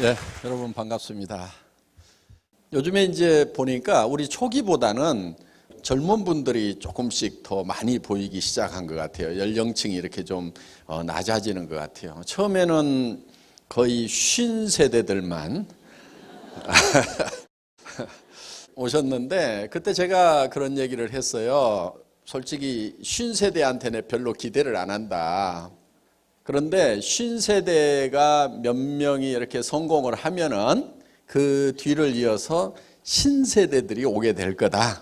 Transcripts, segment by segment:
네, 여러분 반갑습니다. 요즘에 이제 보니까 우리 초기보다는 젊은 분들이 조금씩 더 많이 보이기 시작한 것 같아요. 연령층이 이렇게 좀 낮아지는 것 같아요. 처음에는 거의 50세대들만 오셨는데 그때 제가 그런 얘기를 했어요. 솔직히 50세대한테는 별로 기대를 안 한다. 그런데 50세대가 몇 명이 이렇게 성공을 하면은 그 뒤를 이어서 신세대들이 오게 될 거다.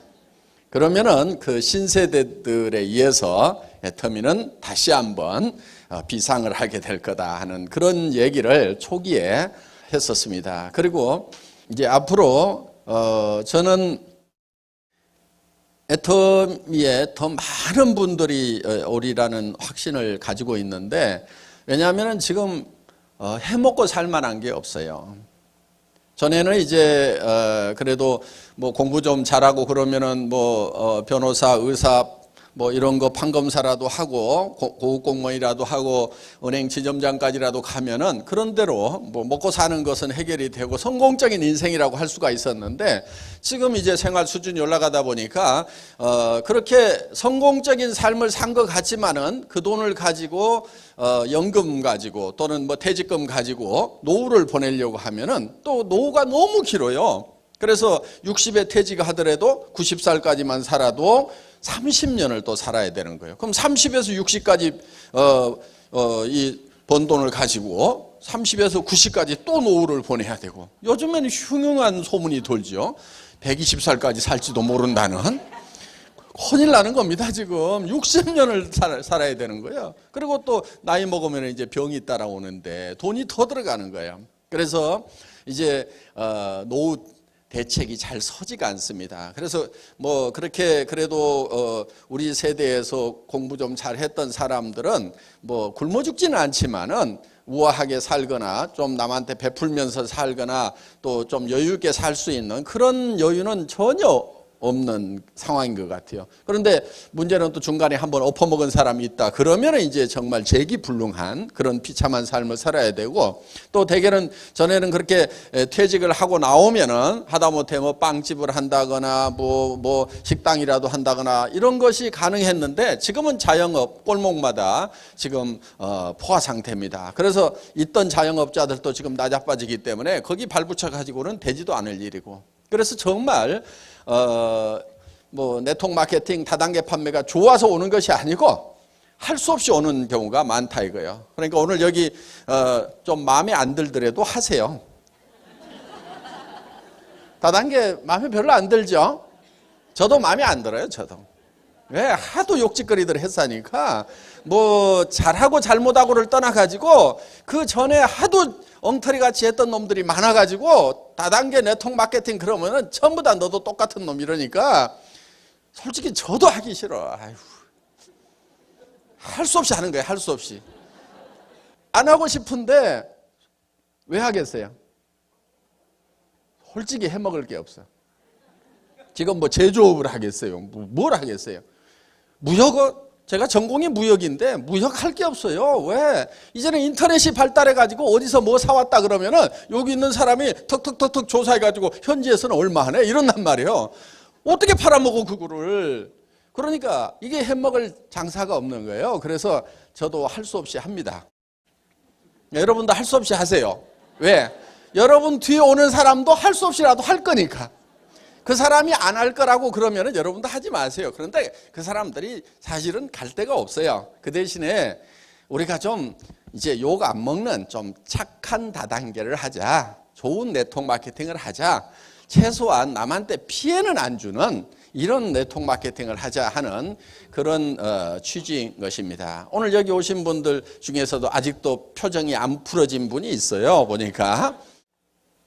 그러면은 그 신세대들에 의해서 애터미는 다시 한번 비상을 하게 될 거다 하는 그런 얘기를 초기에 했었습니다. 그리고 이제 앞으로 저는 애터미에 더 많은 분들이 오리라는 확신을 가지고 있는데, 왜냐하면 지금 해먹고 살만한 게 없어요. 전에는 이제 그래도 뭐 공부 좀 잘하고 그러면은 뭐 변호사, 의사 뭐 이런 거 판검사라도 하고 고급 공무원이라도 하고 은행 지점장까지라도 가면은 그런 대로 뭐 먹고 사는 것은 해결이 되고 성공적인 인생이라고 할 수가 있었는데, 지금 이제 생활 수준이 올라가다 보니까 그렇게 성공적인 삶을 산 것 같지만은 그 돈을 가지고 연금 가지고 또는 뭐 퇴직금 가지고 노후를 보내려고 하면은 또 노후가 너무 길어요. 그래서 60에 퇴직하더라도 90살까지만 살아도 30년을 또 살아야 되는 거예요. 그럼 30에서 60까지 이 번 돈을 가지고 30에서 90까지 또 노후를 보내야 되고, 요즘에는 흉흉한 소문이 돌죠. 120살까지 살지도 모른다는. 큰일 나는 겁니다. 지금 60년을 살아야 되는 거예요. 그리고 또 나이 먹으면 이제 병이 따라오는데 돈이 더 들어가는 거예요. 그래서 이제 노후 대책이 잘 서지가 않습니다. 그래서 뭐 그렇게 그래도 우리 세대에서 공부 좀 잘했던 사람들은 뭐 굶어 죽지는 않지만은 우아하게 살거나 좀 남한테 베풀면서 살거나 또 좀 여유 있게 살 수 있는 그런 여유는 전혀 없는 상황인 것 같아요. 그런데 문제는 또 중간에 한번 엎어먹은 사람이 있다 그러면 이제 정말 재기불능한 그런 비참한 삶을 살아야 되고, 또 대개는 전에는 그렇게 퇴직을 하고 나오면은 하다못해 뭐 빵집을 한다거나 뭐 식당이라도 한다거나 이런 것이 가능했는데, 지금은 자영업 골목마다 지금 포화 상태입니다. 그래서 있던 자영업자들도 지금 나자빠지기 때문에 거기 발붙여 가지고는 되지도 않을 일이고, 그래서 정말 뭐 네트워크 마케팅 다단계 판매가 좋아서 오는 것이 아니고 할 수 없이 오는 경우가 많다 이거예요. 그러니까 오늘 여기 좀 마음에 안 들더라도 하세요. 다단계 마음에 별로 안 들죠? 저도 마음에 안 들어요. 저도. 왜? 하도 욕짓거리들 했으니까 뭐 잘하고 잘못하고를 떠나가지고 그 전에 하도 엉터리같이 했던 놈들이 많아가지고 다단계 네트워크 마케팅 그러면은 전부 다 너도 똑같은 놈 이러니까 솔직히 저도 하기 싫어. 할 수 없이 하는 거예요. 할 수 없이. 안 하고 싶은데 왜 하겠어요? 솔직히 해먹을 게 없어. 지금 뭐 제조업을 하겠어요? 뭘 하겠어요? 무역은 제가 전공이 무역인데 무역할 게 없어요. 왜? 이제는 인터넷이 발달해가지고 어디서 뭐 사왔다 그러면은 여기 있는 사람이 턱턱턱턱 조사해가지고 현지에서는 얼마 하네? 이런단 말이에요. 어떻게 팔아먹어 그거를. 그러니까 이게 해먹을 장사가 없는 거예요. 그래서 저도 할 수 없이 합니다. 여러분도 할 수 없이 하세요. 왜? 여러분 뒤에 오는 사람도 할 수 없이라도 할 거니까. 그 사람이 안 할 거라고 그러면은 여러분도 하지 마세요. 그런데 그 사람들이 사실은 갈 데가 없어요. 그 대신에 우리가 좀 이제 욕 안 먹는 좀 착한 다단계를 하자. 좋은 네트워크 마케팅을 하자. 최소한 남한테 피해는 안 주는 이런 네트워크 마케팅을 하자 하는 그런 취지인 것입니다. 오늘 여기 오신 분들 중에서도 아직도 표정이 안 풀어진 분이 있어요. 보니까.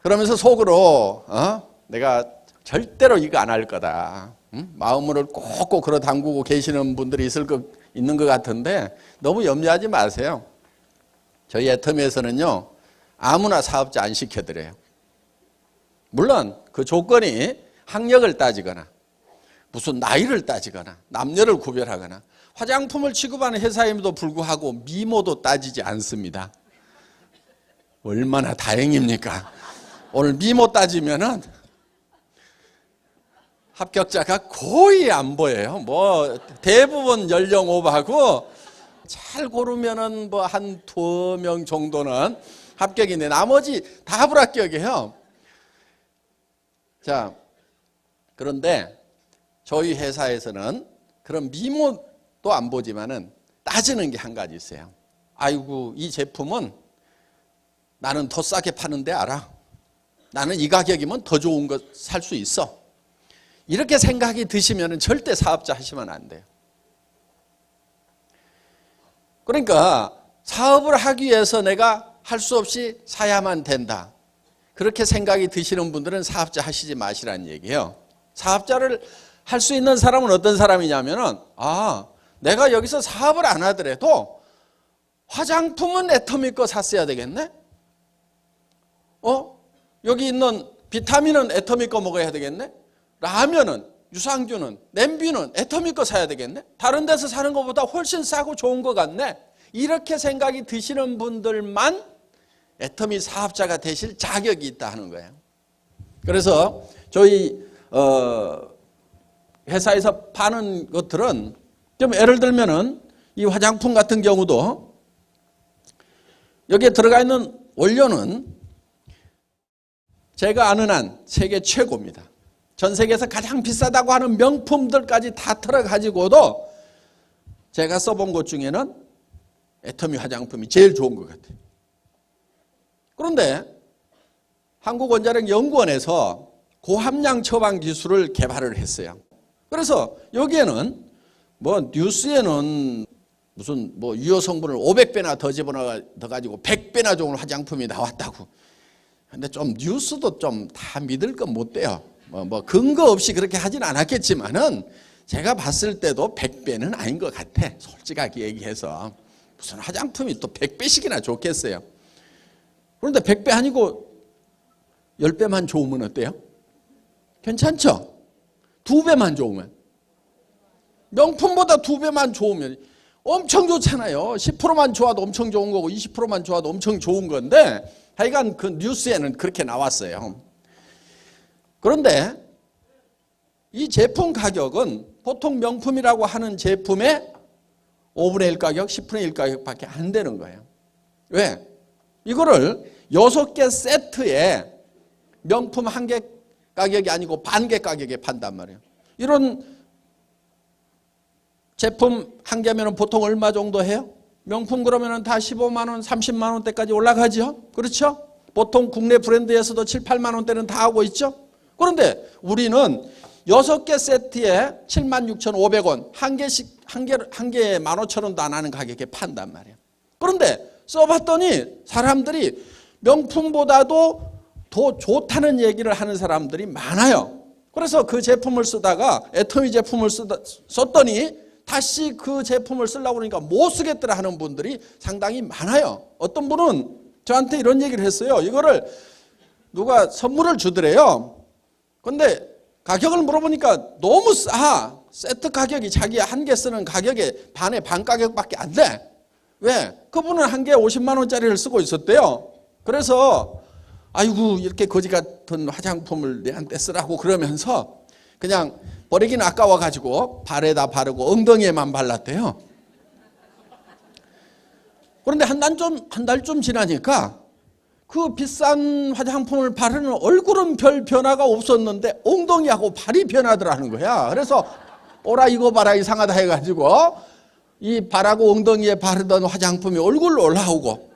그러면서 속으로 내가 절대로 이거 안 할 거다. 마음을 꼭꼭 걸어 담그고 계시는 분들이 있는 것 같은데 너무 염려하지 마세요. 저희 애터미에서는요, 아무나 사업자 안 시켜드려요. 물론 그 조건이 학력을 따지거나 무슨 나이를 따지거나 남녀를 구별하거나 화장품을 취급하는 회사임에도 불구하고 미모도 따지지 않습니다. 얼마나 다행입니까? 오늘 미모 따지면은 합격자가 거의 안 보여요. 뭐 대부분 연령 오버하고 잘 고르면은 뭐 한 2명 정도는 합격인데 나머지 다 불합격이에요. 자, 그런데 저희 회사에서는 그런 미모도 안 보지만은 따지는 게 한 가지 있어요. 아이고, 이 제품은 나는 더 싸게 파는데 알아. 나는 이 가격이면 더 좋은 거 살 수 있어. 이렇게 생각이 드시면 절대 사업자 하시면 안 돼요. 그러니까 사업을 하기 위해서 내가 할 수 없이 사야만 된다. 그렇게 생각이 드시는 분들은 사업자 하시지 마시라는 얘기예요. 사업자를 할 수 있는 사람은 어떤 사람이냐면은, 내가 여기서 사업을 안 하더라도 화장품은 애터미 거 샀어야 되겠네? 여기 있는 비타민은 애터미 거 먹어야 되겠네? 라면은, 유산균은, 냄비는 애터미 거 사야 되겠네? 다른 데서 사는 것보다 훨씬 싸고 좋은 것 같네? 이렇게 생각이 드시는 분들만 애터미 사업자가 되실 자격이 있다 하는 거예요. 그래서 저희 회사에서 파는 것들은 좀 예를 들면은 이 화장품 같은 경우도 여기에 들어가 있는 원료는 제가 아는 한 세계 최고입니다. 전 세계에서 가장 비싸다고 하는 명품들까지 다 들어가지고도 제가 써본 것 중에는 애터미 화장품이 제일 좋은 것 같아요. 그런데 한국원자력연구원에서 고함량 처방 기술을 개발을 했어요. 그래서 여기에는 뭐 뉴스에는 무슨 뭐 유효 성분을 500배나 더 집어넣어가지고 100배나 좋은 화장품이 나왔다고. 근데 좀 뉴스도 좀 다 믿을 건 못 돼요. 뭐 근거 없이 그렇게 하진 않았겠지만은 제가 봤을 때도 100배는 아닌 것 같아. 솔직하게 얘기해서. 무슨 화장품이 또 100배씩이나 좋겠어요. 그런데 100배 아니고 10배만 좋으면 어때요? 괜찮죠? 2배만 좋으면. 명품보다 2배만 좋으면 엄청 좋잖아요. 10%만 좋아도 엄청 좋은 거고 20%만 좋아도 엄청 좋은 건데 하여간 그 뉴스에는 그렇게 나왔어요. 그런데 이 제품 가격은 보통 명품이라고 하는 제품의 5분의 1 가격, 10분의 1 가격밖에 안 되는 거예요. 왜? 이거를 6개 세트에 명품 1개 가격이 아니고 반 개 가격에 판단 말이에요. 이런 제품 1개면 보통 얼마 정도 해요? 명품 그러면 다 15만 원, 30만 원대까지 올라가죠. 그렇죠? 보통 국내 브랜드에서도 7, 8만 원대는 다 하고 있죠. 그런데 우리는 6개 세트에 76,500원, 한 개에 15,000원도 안 하는 가격에 판단 말이에요. 그런데 써봤더니 사람들이 명품보다도 더 좋다는 얘기를 하는 사람들이 많아요. 그래서 그 제품을 쓰다가 애터미 제품을 썼더니 다시 그 제품을 쓰려고 그러니까 못 쓰겠더라 하는 분들이 상당히 많아요. 어떤 분은 저한테 이런 얘기를 했어요. 이거를 누가 선물을 주더래요. 근데 가격을 물어보니까 너무 싸. 세트 가격이 자기 한 개 쓰는 가격의 반 가격밖에 안 돼. 왜? 그분은 한 개에 50만 원짜리를 쓰고 있었대요. 그래서 아이고 이렇게 거지 같은 화장품을 내한테 쓰라고 그러면서 그냥 버리기는 아까워가지고 발에다 바르고 엉덩이에만 발랐대요. 그런데 한 달쯤 지나니까 그 비싼 화장품을 바르는 얼굴은 별 변화가 없었는데 엉덩이하고 발이 변하더라는 거야. 그래서 오라 이거 봐라 이상하다 해가지고 이 발하고 엉덩이에 바르던 화장품이 얼굴로 올라오고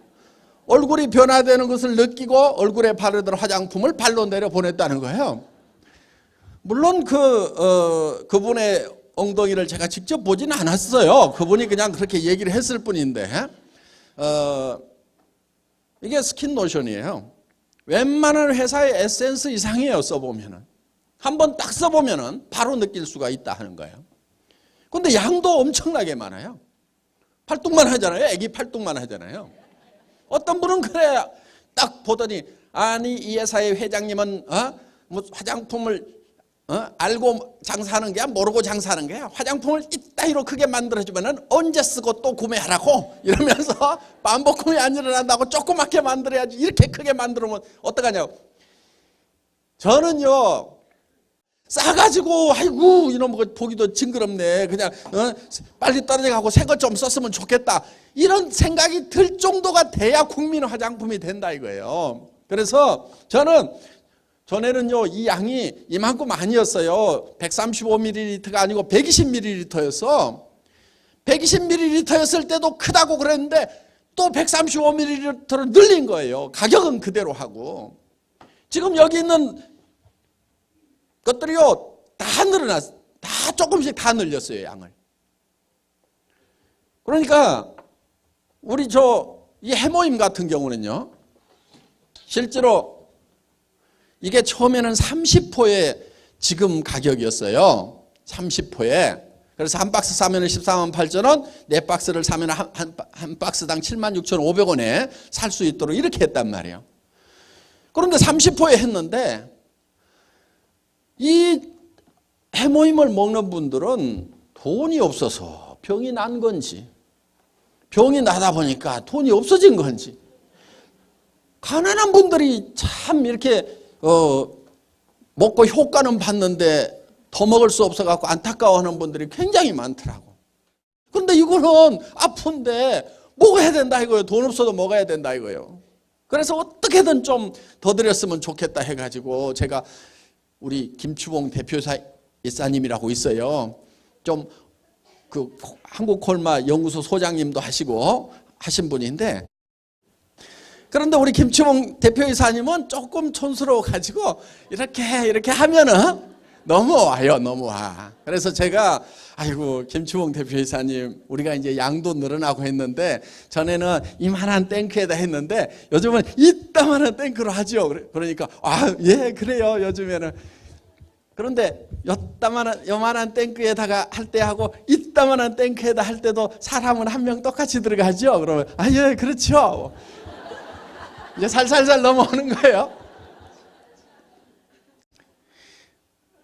얼굴이 변화되는 것을 느끼고 얼굴에 바르던 화장품을 발로 내려 보냈다는 거예요. 물론 그분의 엉덩이를 제가 직접 보지는 않았어요. 그분이 그냥 그렇게 얘기를 했을 뿐인데 이게 스킨노션이에요. 웬만한 회사의 에센스 이상이에요. 써보면은 한번 딱 써보면은 바로 느낄 수가 있다 하는 거예요. 그런데 양도 엄청나게 많아요. 팔뚝만 하잖아요. 애기 팔뚝만 하잖아요. 어떤 분은 그래 딱 보더니 아니 이 회사의 회장님은 뭐 화장품을 알고 장사하는 게야 모르고 장사하는 게야. 화장품을 이따위로 크게 만들어주면 언제 쓰고 또 구매하라고 이러면서 반복구매 안 일어난다고 조그맣게 만들어야지 이렇게 크게 만들면 어떡하냐고. 저는요 싸가지고 아이고 이놈 보기도 징그럽네 그냥 빨리 떨어져가고 새 것 좀 썼으면 좋겠다 이런 생각이 들 정도가 돼야 국민 화장품이 된다 이거예요. 그래서 저는 전에는요 이 양이 이만큼 아니었어요. 135ml가 아니고 120ml였어. 120ml였을 때도 크다고 그랬는데 또 135ml로 늘린 거예요. 가격은 그대로 하고. 지금 여기 있는 것들이요 다 늘어났어. 다 조금씩 다 늘렸어요 양을. 그러니까 우리 이 해모임 같은 경우는요 실제로 이게 처음에는 30포의 지금 가격이었어요. 30포에. 그래서 한 박스 사면 14만 8천 원, 네 박스를 사면 한 박스당 76,500원에 살 수 있도록 이렇게 했단 말이에요. 그런데 30포에 했는데 이 해모임을 먹는 분들은 돈이 없어서 병이 난 건지 병이 나다 보니까 돈이 없어진 건지 가난한 분들이 참 이렇게 먹고 효과는 봤는데 더 먹을 수 없어갖고 안타까워하는 분들이 굉장히 많더라고. 그런데 이거는 아픈데 먹어야 된다 이거예요. 돈 없어도 먹어야 된다 이거예요. 그래서 어떻게든 좀 더 드렸으면 좋겠다 해가지고 제가 우리 김추봉 대표이사 이사님이라고 있어요. 좀 그 한국콜마 연구소 소장님도 하시고 하신 분인데 그런데 우리 김추봉 대표이사님은 조금 촌스러워 가지고 이렇게 하면은 넘어와요. 넘어와. 그래서 제가 아이고 김추봉 대표이사님 우리가 이제 양도 늘어나고 했는데 전에는 이만한 탱크에다 했는데 요즘은 이따만한 탱크로 하죠. 그러니까 예 그래요 요즘에는. 그런데 요만한 탱크에다가 할 때 하고 이따만한 탱크에다 할 때도 사람은 한 명 똑같이 들어가죠. 그러면 예 그렇죠. 이제 살살살 넘어오는 거예요.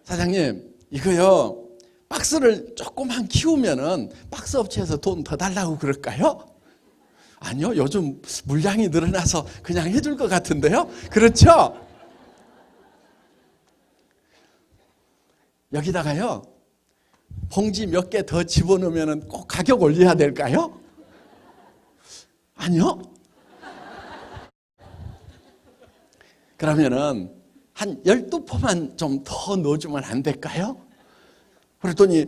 사장님 이거요 박스를 조금만 키우면은 박스 업체에서 돈 더 달라고 그럴까요? 아니요 요즘 물량이 늘어나서 그냥 해줄 것 같은데요. 그렇죠? 여기다가요 봉지 몇 개 더 집어넣으면 꼭 가격 올려야 될까요? 아니요. 그러면은 한 12포만 좀 더 넣어주면 안 될까요? 그랬더니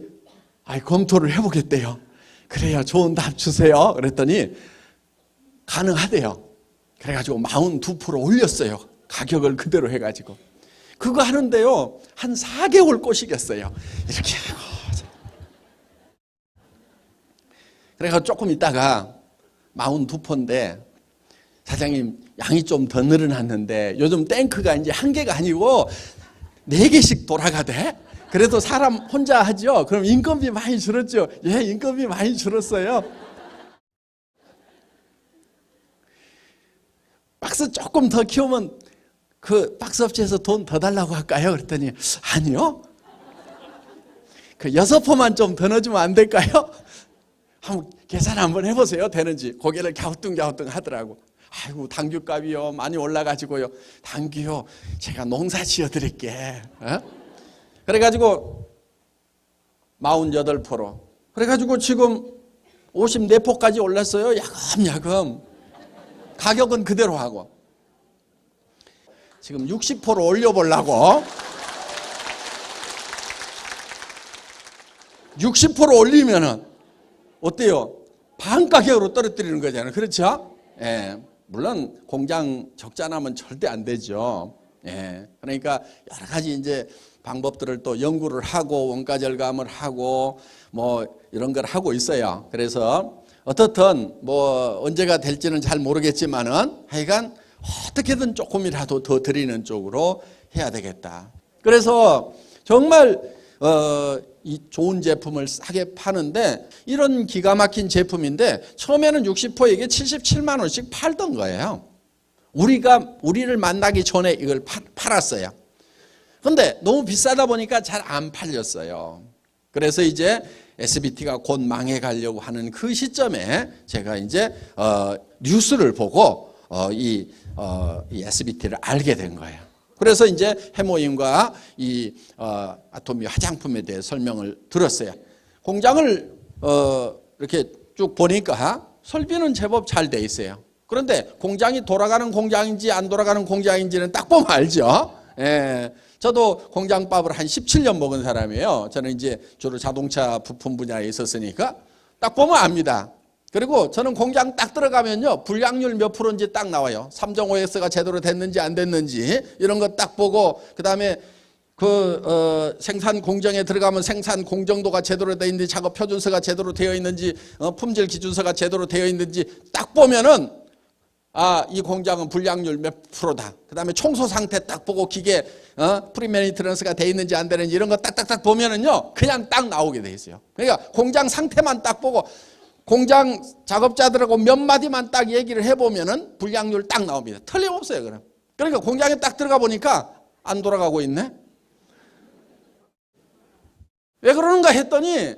검토를 해보겠대요. 그래요 좋은 답 주세요. 그랬더니 가능하대요. 그래가지고 42% 올렸어요. 가격을 그대로 해가지고. 그거 하는데요 한 4개월 꼬시겠어요. 이렇게 하고 그래가지고 조금 있다가 42포인데 사장님 양이 좀 더 늘어났는데 요즘 탱크가 이제 한 개가 아니고 4개씩 돌아가대. 그래도 사람 혼자 하죠. 그럼 인건비 많이 줄었죠. 예 인건비 많이 줄었어요. 박스 조금 더 키우면 그 박스 업체에서 돈 더 달라고 할까요? 그랬더니 아니요. 그 6포만 좀 더 넣어주면 안 될까요? 한번 계산 한번 해보세요. 되는지. 고개를 갸우뚱갸우뚱 하더라고. 아이고 당규값이요 많이 올라가지고요. 당규요 제가 농사 지어드릴게. 그래가지고 48%. 그래가지고 지금 54포까지 올랐어요. 야금야금. 가격은 그대로 하고. 지금 60%로 올려보려고 60% 올리면은 어때요? 반 가격으로 떨어뜨리는 거잖아요. 그렇죠? 예. 물론 공장 적자나면 절대 안 되죠. 예. 그러니까 여러 가지 이제 방법들을 또 연구를 하고 원가 절감을 하고 뭐 이런 걸 하고 있어요. 그래서 어떻든 뭐 언제가 될지는 잘 모르겠지만은 하여간 어떻게든 조금이라도 더 드리는 쪽으로 해야 되겠다. 그래서 정말 이 좋은 제품을 싸게 파는데 이런 기가 막힌 제품인데 처음에는 60포에게 77만 원씩 팔던 거예요. 우리를 만나기 전에 이걸 팔았어요. 근데 너무 비싸다 보니까 잘 안 팔렸어요. 그래서 이제 SBT가 곧 망해가려고 하는 그 시점에 제가 이제 뉴스를 보고 이 SBT를 알게 된 거예요. 그래서 이제 해모임과 이 아토미 화장품에 대해 설명을 들었어요. 공장을 이렇게 쭉 보니까 설비는 제법 잘 돼 있어요. 그런데 공장이 돌아가는 공장인지 안 돌아가는 공장인지는 딱 보면 알죠. 예. 저도 공장밥을 한 17년 먹은 사람이에요. 저는 이제 주로 자동차 부품 분야에 있었으니까 딱 보면 압니다. 그리고 저는 공장 딱 들어가면요, 불량률 몇 프로인지 딱 나와요. 3.5S가 제대로 됐는지 안 됐는지 이런 거 딱 보고, 그 다음에 생산 공정에 들어가면 생산 공정도가 제대로 되어 있는지, 작업 표준서가 제대로 되어 있는지, 품질 기준서가 제대로 되어 있는지 딱 보면은 이 공장은 불량률 몇 프로다. 그 다음에 청소 상태 딱 보고 기계 프리메인테넌스가 돼 있는지 안 되는지 이런 거 딱딱딱 보면은요, 그냥 딱 나오게 돼 있어요. 그러니까 공장 상태만 딱 보고 공장 작업자들하고 몇 마디만 딱 얘기를 해보면은 불량률 딱 나옵니다. 틀림없어요, 그럼. 그러니까 공장에 딱 들어가 보니까 안 돌아가고 있네. 왜 그러는가 했더니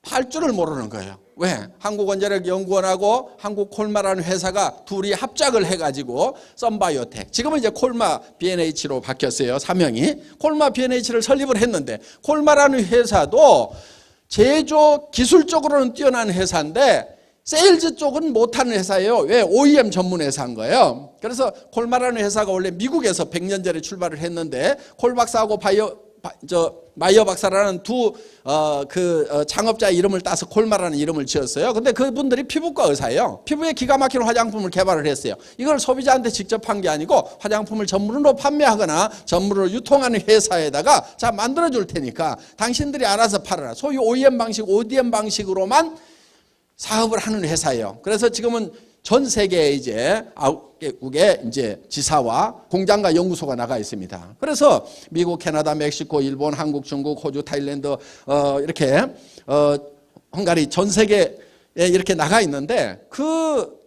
팔 줄을 모르는 거예요. 왜? 한국원자력연구원하고 한국콜마라는 회사가 둘이 합작을 해가지고 썬바이오텍, 지금은 이제 콜마 B&H로 바뀌었어요, 사명이. 콜마 B&H를 설립을 했는데, 콜마라는 회사도 제조 기술적으로는 뛰어난 회사인데 세일즈 쪽은 못하는 회사예요. 왜? OEM 전문 회사인 거예요. 그래서 콜마라는 회사가 원래 미국에서 100년 전에 출발을 했는데, 콜 박사하고 마이어 박사라는 두 창업자 이름을 따서 콜마라는 이름을 지었어요. 근데 그분들이 피부과 의사예요. 피부에 기가 막히는 화장품을 개발을 했어요. 이걸 소비자한테 직접 판 게 아니고 화장품을 전문으로 판매하거나 전문으로 유통하는 회사에다가 자, 만들어 줄 테니까 당신들이 알아서 팔아라. 소위 OEM 방식, ODM 방식으로만 사업을 하는 회사예요. 그래서 지금은 전 세계에 이제 9개국의 이제 지사와 공장과 연구소가 나가 있습니다. 그래서 미국, 캐나다, 멕시코, 일본, 한국, 중국, 호주, 타일랜드 이렇게 헝가리 전 세계에 이렇게 나가 있는데, 그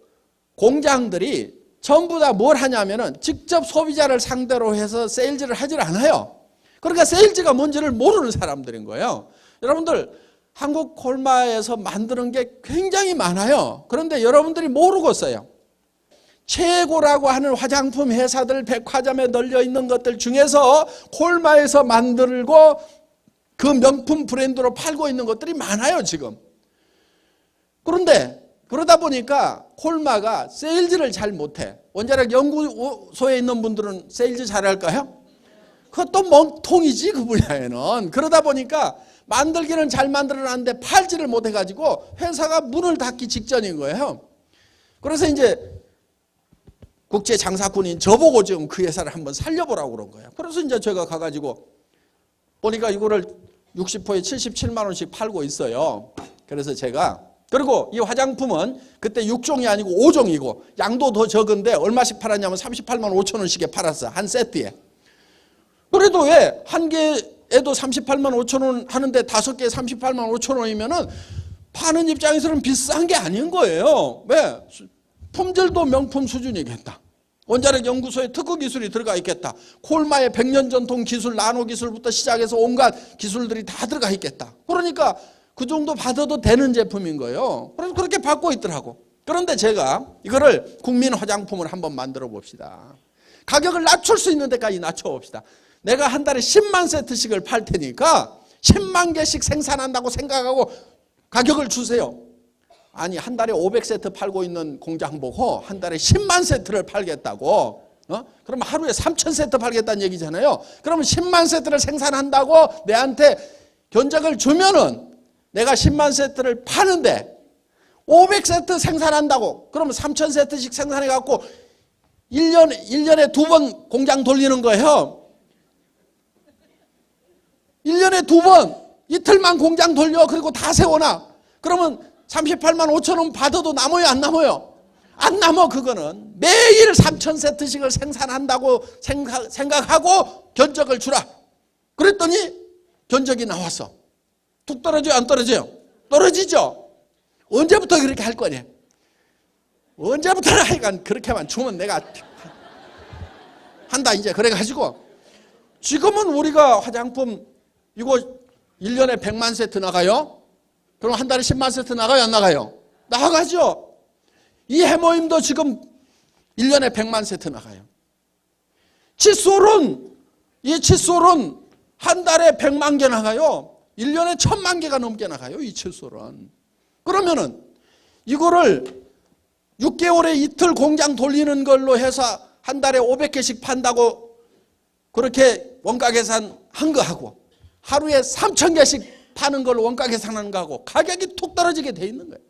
공장들이 전부 다 뭘 하냐면은 직접 소비자를 상대로 해서 세일즈를 하질 않아요. 그러니까 세일즈가 뭔지를 모르는 사람들인 거예요. 여러분들, 한국 콜마에서 만드는 게 굉장히 많아요. 그런데 여러분들이 모르고 있어요. 최고라고 하는 화장품 회사들, 백화점에 널려 있는 것들 중에서 콜마에서 만들고 그 명품 브랜드로 팔고 있는 것들이 많아요, 지금. 그런데 그러다 보니까 콜마가 세일즈를 잘 못해. 원자력 연구소에 있는 분들은 세일즈 잘할까요? 그것도 멍통이지, 그 분야에는. 그러다 보니까 만들기는 잘 만들어놨는데 팔지를 못해가지고 회사가 문을 닫기 직전인 거예요. 그래서 이제 국제장사꾼인 저보고 지금 그 회사를 한번 살려보라고 그런 거예요. 그래서 이제 제가 가가지고 보니까 이거를 60호에 77만 원씩 팔고 있어요. 그래서 제가, 그리고 이 화장품은 그때 6종이 아니고 5종이고 양도 더 적은데 얼마씩 팔았냐면 38만 5천 원씩에 팔았어, 한 세트에. 그래도 왜 한 개에도 38만 5천 원 하는데 5개에 38만 5천 원이면은 파는 입장에서는 비싼 게 아닌 거예요. 왜? 품질도 명품 수준이겠다. 원자력 연구소에 특허 기술이 들어가 있겠다. 콜마의 100년 전통 기술, 나노 기술부터 시작해서 온갖 기술들이 다 들어가 있겠다. 그러니까 그 정도 받아도 되는 제품인 거예요. 그래서 그렇게 받고 있더라고. 그런데 제가 이거를 국민 화장품을 한번 만들어 봅시다. 가격을 낮출 수 있는 데까지 낮춰 봅시다. 내가 한 달에 10만 세트씩을 팔 테니까 10만 개씩 생산한다고 생각하고 가격을 주세요. 아니, 한 달에 500세트 팔고 있는 공장 보고 한 달에 10만 세트를 팔겠다고. 그러면 하루에 3,000세트 팔겠다는 얘기잖아요. 그러면 10만 세트를 생산한다고 내한테 견적을 주면은 내가 10만 세트를 파는데 500세트 생산한다고 그러면 3,000세트씩 생산해갖고 1년에 2번 공장 돌리는 거예요. 1년에 2번, 이틀만 공장 돌려. 그리고 다 세워놔. 그러면 38만 5천 원 받아도 남아요, 안 남아요? 안 남아. 그거는 매일 3,000세트씩을 생산한다고 생각하고 견적을 주라. 그랬더니 견적이 나왔어. 툭 떨어져요, 안 떨어져요? 떨어지죠. 언제부터 그렇게 할 거냐? 언제부터나 하여간 그렇게만 주면 내가 한다 이제. 그래가지고 지금은 우리가 화장품 이거 1년에 100만 세트 나가요? 그럼 한 달에 10만 세트 나가요? 안 나가요? 나가죠. 이 해모임도 지금 1년에 100만 세트 나가요. 이 칫솔은 한 달에 100만 개 나가요. 1년에 1000만 개가 넘게 나가요. 이 칫솔은. 그러면은 이거를 6개월에 이틀 공장 돌리는 걸로 해서 한 달에 500개씩 판다고 그렇게 원가 계산한 거하고 하루에 3000개씩 파는 걸로 원가 계산하는 거하고 가격이 툭 떨어지게 돼 있는 거예요.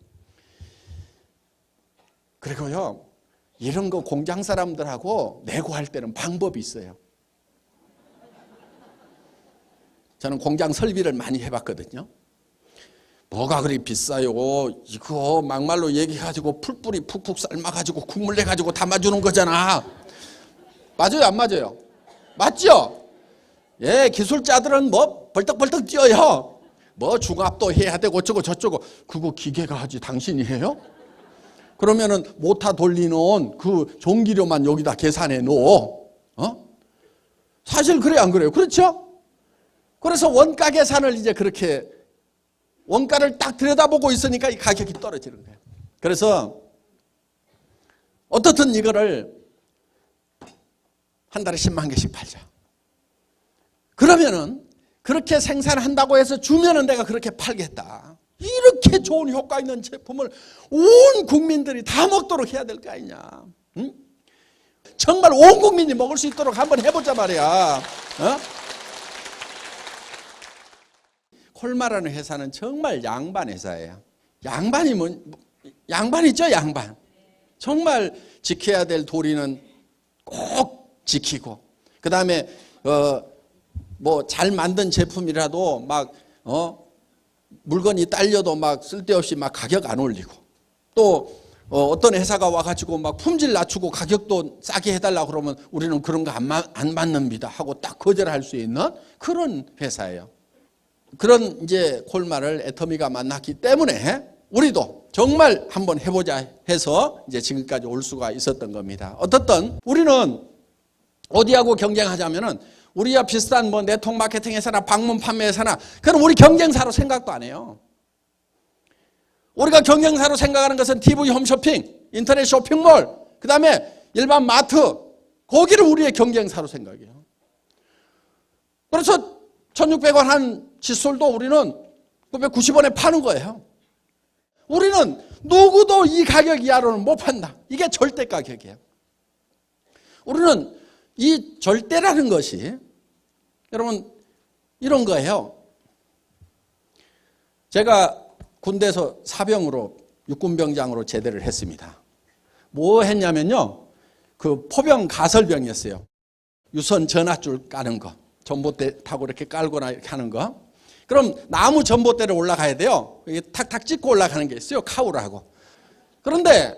그리고요, 이런 거 공장 사람들하고 내고할 때는 방법이 있어요. 저는 공장 설비를 많이 해봤거든요. 뭐가 그리 비싸요? 이거 막말로 얘기해가지고 풀뿌리 푹푹 삶아가지고 국물 내가지고 담아주는 거잖아. 맞아요? 안 맞아요? 맞죠? 예, 기술자들은 뭐 벌떡벌떡 뛰어요. 뭐 중압도 해야 되고 어쩌고 저쩌고. 그거 기계가 하지 당신이 해요? 그러면은 모터 돌리는 그 전기료만 여기다 계산해 놓어. 사실 그래 안 그래요? 그렇죠? 그래서 원가 계산을 이제 그렇게 원가를 딱 들여다보고 있으니까 이 가격이 떨어지는 거예요. 그래서 어떻든 이거를 한 달에 10만 개씩 팔자. 그러면은 그렇게 생산한다고 해서 주면은 내가 그렇게 팔겠다. 이렇게 좋은 효과 있는 제품을 온 국민들이 다 먹도록 해야 될 거 아니냐. 응? 정말 온 국민이 먹을 수 있도록 한번 해보자 말이야. 콜마라는 회사는 정말 양반 회사예요. 양반이죠, 양반. 정말 지켜야 될 도리는 꼭 지키고, 그 다음에 뭐 잘 만든 제품이라도 막 물건이 딸려도 막 쓸데없이 막 가격 안 올리고, 또 어떤 회사가 와가지고 막 품질 낮추고 가격도 싸게 해달라고 그러면 우리는 그런 거 안 받습니다 하고 딱 거절할 수 있는 그런 회사예요. 그런 이제 콜마를 애터미가 만났기 때문에 우리도 정말 한번 해보자 해서 이제 지금까지 올 수가 있었던 겁니다. 어떻든 우리는 어디하고 경쟁하자면은 우리와 비슷한 뭐 네트워크 마케팅 회사나 방문 판매 회사나 그건 우리 경쟁사로 생각도 안 해요. 우리가 경쟁사로 생각하는 것은 TV 홈쇼핑, 인터넷 쇼핑몰, 그 다음에 일반 마트, 거기를 우리의 경쟁사로 생각해요. 그래서 1600원 한 칫솔도 우리는 990원에 파는 거예요. 우리는 누구도 이 가격 이하로는 못 판다. 이게 절대 가격이에요. 우리는 이 절대라는 것이 여러분 이런 거예요. 제가 군대에서 사병으로 육군병장으로 제대를 했습니다. 뭐 했냐면요, 그 포병 가설병이었어요. 유선 전화줄 까는 거, 전봇대 타고 이렇게 깔거나 이렇게 하는 거. 그럼 나무 전봇대를 올라가야 돼요. 이게 탁탁 찍고 올라가는 게 있어요, 카우라고. 그런데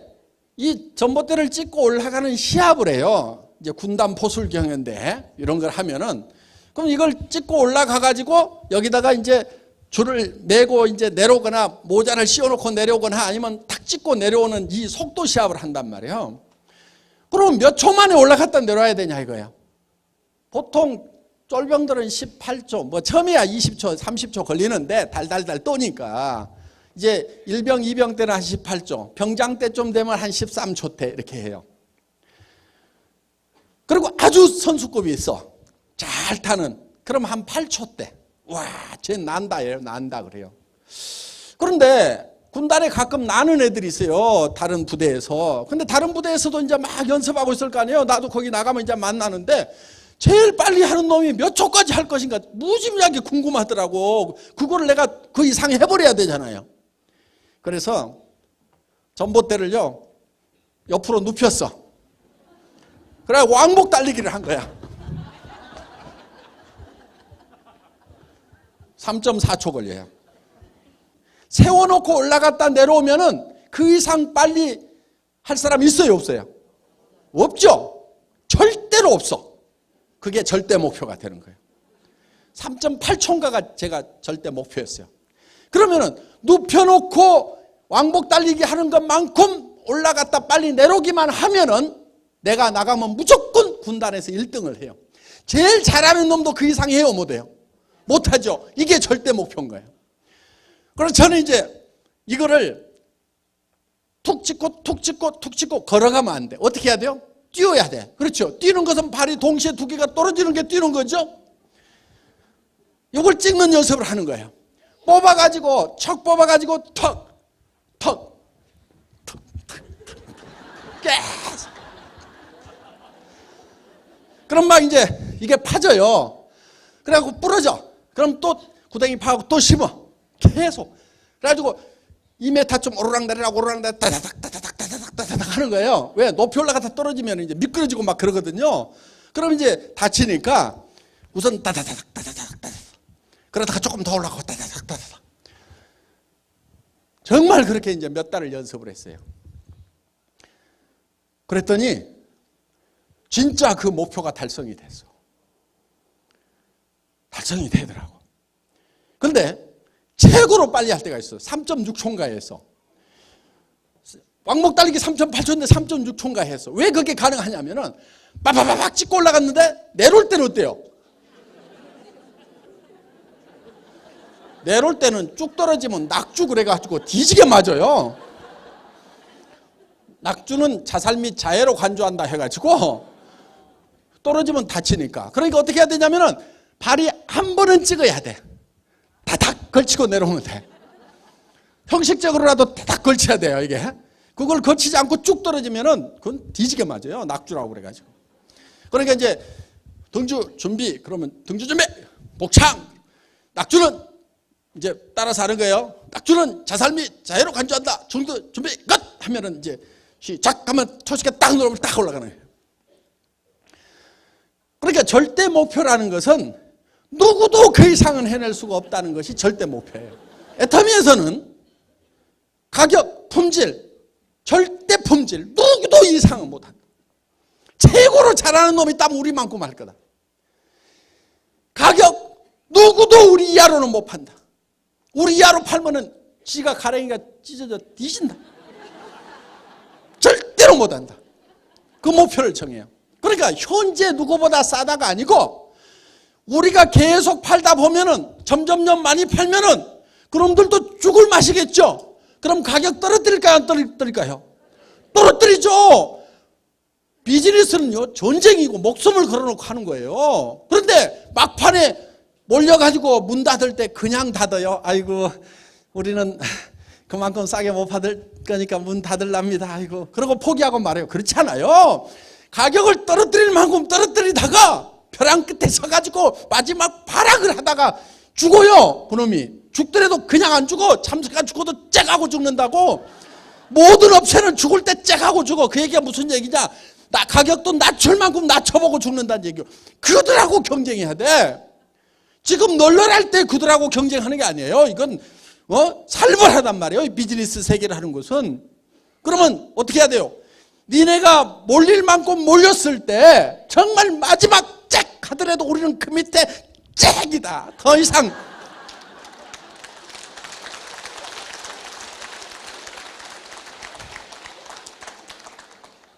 이 전봇대를 찍고 올라가는 시합을 해요. 이제 군단 포술경연대 이런 걸 하면은, 그럼 이걸 찍고 올라가 가지고 여기다가 이제 줄을 메고 이제 내려오거나 모자를 씌워놓고 내려오거나 아니면 탁 찍고 내려오는 이 속도 시합을 한단 말이에요. 그럼 몇 초 만에 올라갔다 내려와야 되냐 이거예요. 보통 쫄병들은 18초, 뭐 처음이야 20초, 30초 걸리는데 달달달 떠니까 이제 1병, 2병 때는 한 18초, 병장 때쯤 되면 한 13초 때 이렇게 해요. 그리고 아주 선수급이 있어. 잘 타는. 그럼 한 8초 때. 와, 쟤 난다예요. 난다 그래요. 그런데 군단에 가끔 나는 애들이 있어요. 다른 부대에서. 근데 다른 부대에서도 이제 막 연습하고 있을 거 아니에요. 나도 거기 나가면 이제 만나는데 제일 빨리 하는 놈이 몇 초까지 할 것인가 무지무지하게 궁금하더라고. 그거를 내가 그 이상 해버려야 되잖아요. 그래서 전봇대를요 옆으로 눕혔어. 그래 왕복 달리기를 한 거야. 3.4초 걸려요. 세워놓고 올라갔다 내려오면은 그 이상 빨리 할 사람 있어요, 없어요? 없죠? 절대로 없어. 그게 절대 목표가 되는 거예요. 3.8초인가가 제가 절대 목표였어요. 그러면은 눕혀놓고 왕복 달리기 하는 것만큼 올라갔다 빨리 내려오기만 하면은 내가 나가면 무조건 군단에서 1등을 해요. 제일 잘하는 놈도 그 이상 해요, 못해요? 못하죠. 이게 절대 목표인 거예요. 그래서 저는 이제 이거를 툭 찍고 툭 찍고 툭 찍고 걸어가면 안 돼. 어떻게 해야 돼요? 뛰어야 돼. 그렇죠. 뛰는 것은 발이 동시에 두 개가 떨어지는 게 뛰는 거죠. 이걸 찍는 연습을 하는 거예요. 뽑아가지고 척 뽑아가지고 턱 턱 턱 턱 계속. 그럼 막 이제 이게 파져요. 그래갖고 부러져. 그럼 또 구덩이 파고 또 심어. 계속. 그래가지고 2m 좀 오르락내리락 오르락내리락 따다닥 따다닥 따다닥 따다닥 하는 거예요. 왜? 높이 올라가다 떨어지면 이제 미끄러지고 막 그러거든요. 그럼 이제 다치니까 우선 따다닥 따다닥 따다닥. 그러다가 조금 더 올라가고 따다닥 따다닥. 정말 그렇게 이제 몇 달을 연습을 했어요. 그랬더니 진짜 그 목표가 달성이 됐어. 달성이 되더라고. 근데 최고로 빨리 할 때가 있어. 3.6초인가에서. 왕복 달리기 3.8초인데 3.6초인가 했어. 왜 그게 가능하냐면은 빠바바박 찍고 올라갔는데 내려올 때는 어때요? 내려올 때는 쭉 떨어지면 낙주 그래가지고 뒤지게 맞아요. 낙주는 자살 및 자해로 간주한다 해가지고 떨어지면 다치니까. 그러니까 어떻게 해야 되냐면은 발이 한 번은 찍어야 돼. 다닥 걸치고 내려오면 돼. 형식적으로라도 다닥 걸쳐야 돼요, 이게. 그걸 거치지 않고 쭉 떨어지면은 그건 뒤지게 맞아요. 낙주라고 그래가지고. 그러니까 이제 등주 준비, 그러면 등주 준비, 복창. 낙주는 이제 따라서 하는 거예요. 낙주는 자살 및 자해로 간주한다. 중도 준비, 끝! 하면은 이제 시작하면 초식에 딱 누르면 딱 올라가는 거예요. 그러니까 절대 목표라는 것은 누구도 그 이상은 해낼 수가 없다는 것이 절대 목표예요. 애터미에서는 가격, 품질, 절대 품질, 누구도 이상은 못한다. 최고로 잘하는 놈이 있다면 우리만큼 할 거다. 가격, 누구도 우리 이하로는 못 판다. 우리 이하로 팔면은 지가 가랭이가 찢어져 뒤진다. 절대로 못한다. 그 목표를 정해요. 그러니까 현재 누구보다 싸다가 아니고 우리가 계속 팔다 보면은 점점점 많이 팔면은 그놈들도 죽을 맛이겠죠. 그럼 가격 떨어뜨릴까요? 안 떨어뜨릴까요? 떨어뜨리죠. 비즈니스는요 전쟁이고 목숨을 걸어놓고 하는 거예요. 그런데 막판에 몰려가지고 문 닫을 때 그냥 닫아요. 아이고 우리는 그만큼 싸게 못 받을 거니까 문 닫으랍니다. 아이고 그러고 포기하고 말해요. 그렇지 않아요. 가격을 떨어뜨릴 만큼 떨어뜨리다가 벼랑 끝에 서가지고 마지막 발악을 하다가 죽어요. 그놈이. 죽더라도 그냥 안 죽어. 참새가 죽어도 쨍하고 죽는다고. 모든 업체는 죽을 때 쨍하고 죽어. 그 얘기가 무슨 얘기냐. 나 가격도 낮출 만큼 낮춰보고 죽는다는 얘기요. 그들하고 경쟁해야 돼. 지금 널널할 때 그들하고 경쟁하는 게 아니에요. 이건 살벌하단 말이에요. 이 비즈니스 세계를 하는 것은. 그러면 어떻게 해야 돼요? 니네가 몰릴 만큼 몰렸을 때 정말 마지막 잭 하더라도 우리는 그 밑에 잭이다. 더 이상.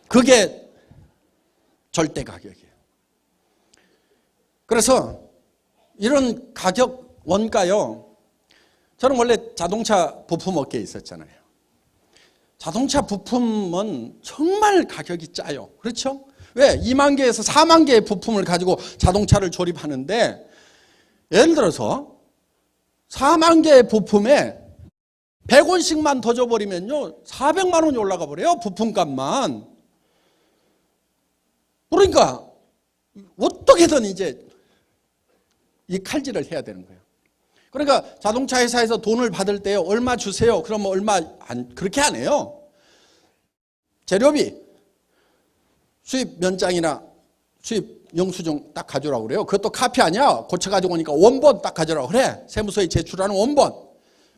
그게 절대 가격이에요. 그래서 이런 가격 원가요. 저는 원래 자동차 부품 업계에 있었잖아요. 자동차 부품은 정말 가격이 짜요. 그렇죠? 왜? 2만 개에서 4만 개의 부품을 가지고 자동차를 조립하는데 예를 들어서 4만 개의 부품에 100원씩만 더 줘버리면요 400만 원이 올라가 버려요. 부품값만. 그러니까 어떻게든 이제 이 칼질을 해야 되는 거예요. 그러니까 자동차 회사에서 돈을 받을 때 얼마 주세요. 그러면 얼마 그렇게 안 해요. 재료비, 수입 면장이나 수입 영수증 딱 가져오라고 그래요. 그것도 카피 아니야. 고쳐가지고 오니까 원본 딱 가져오라고 그래. 세무서에 제출하는 원본.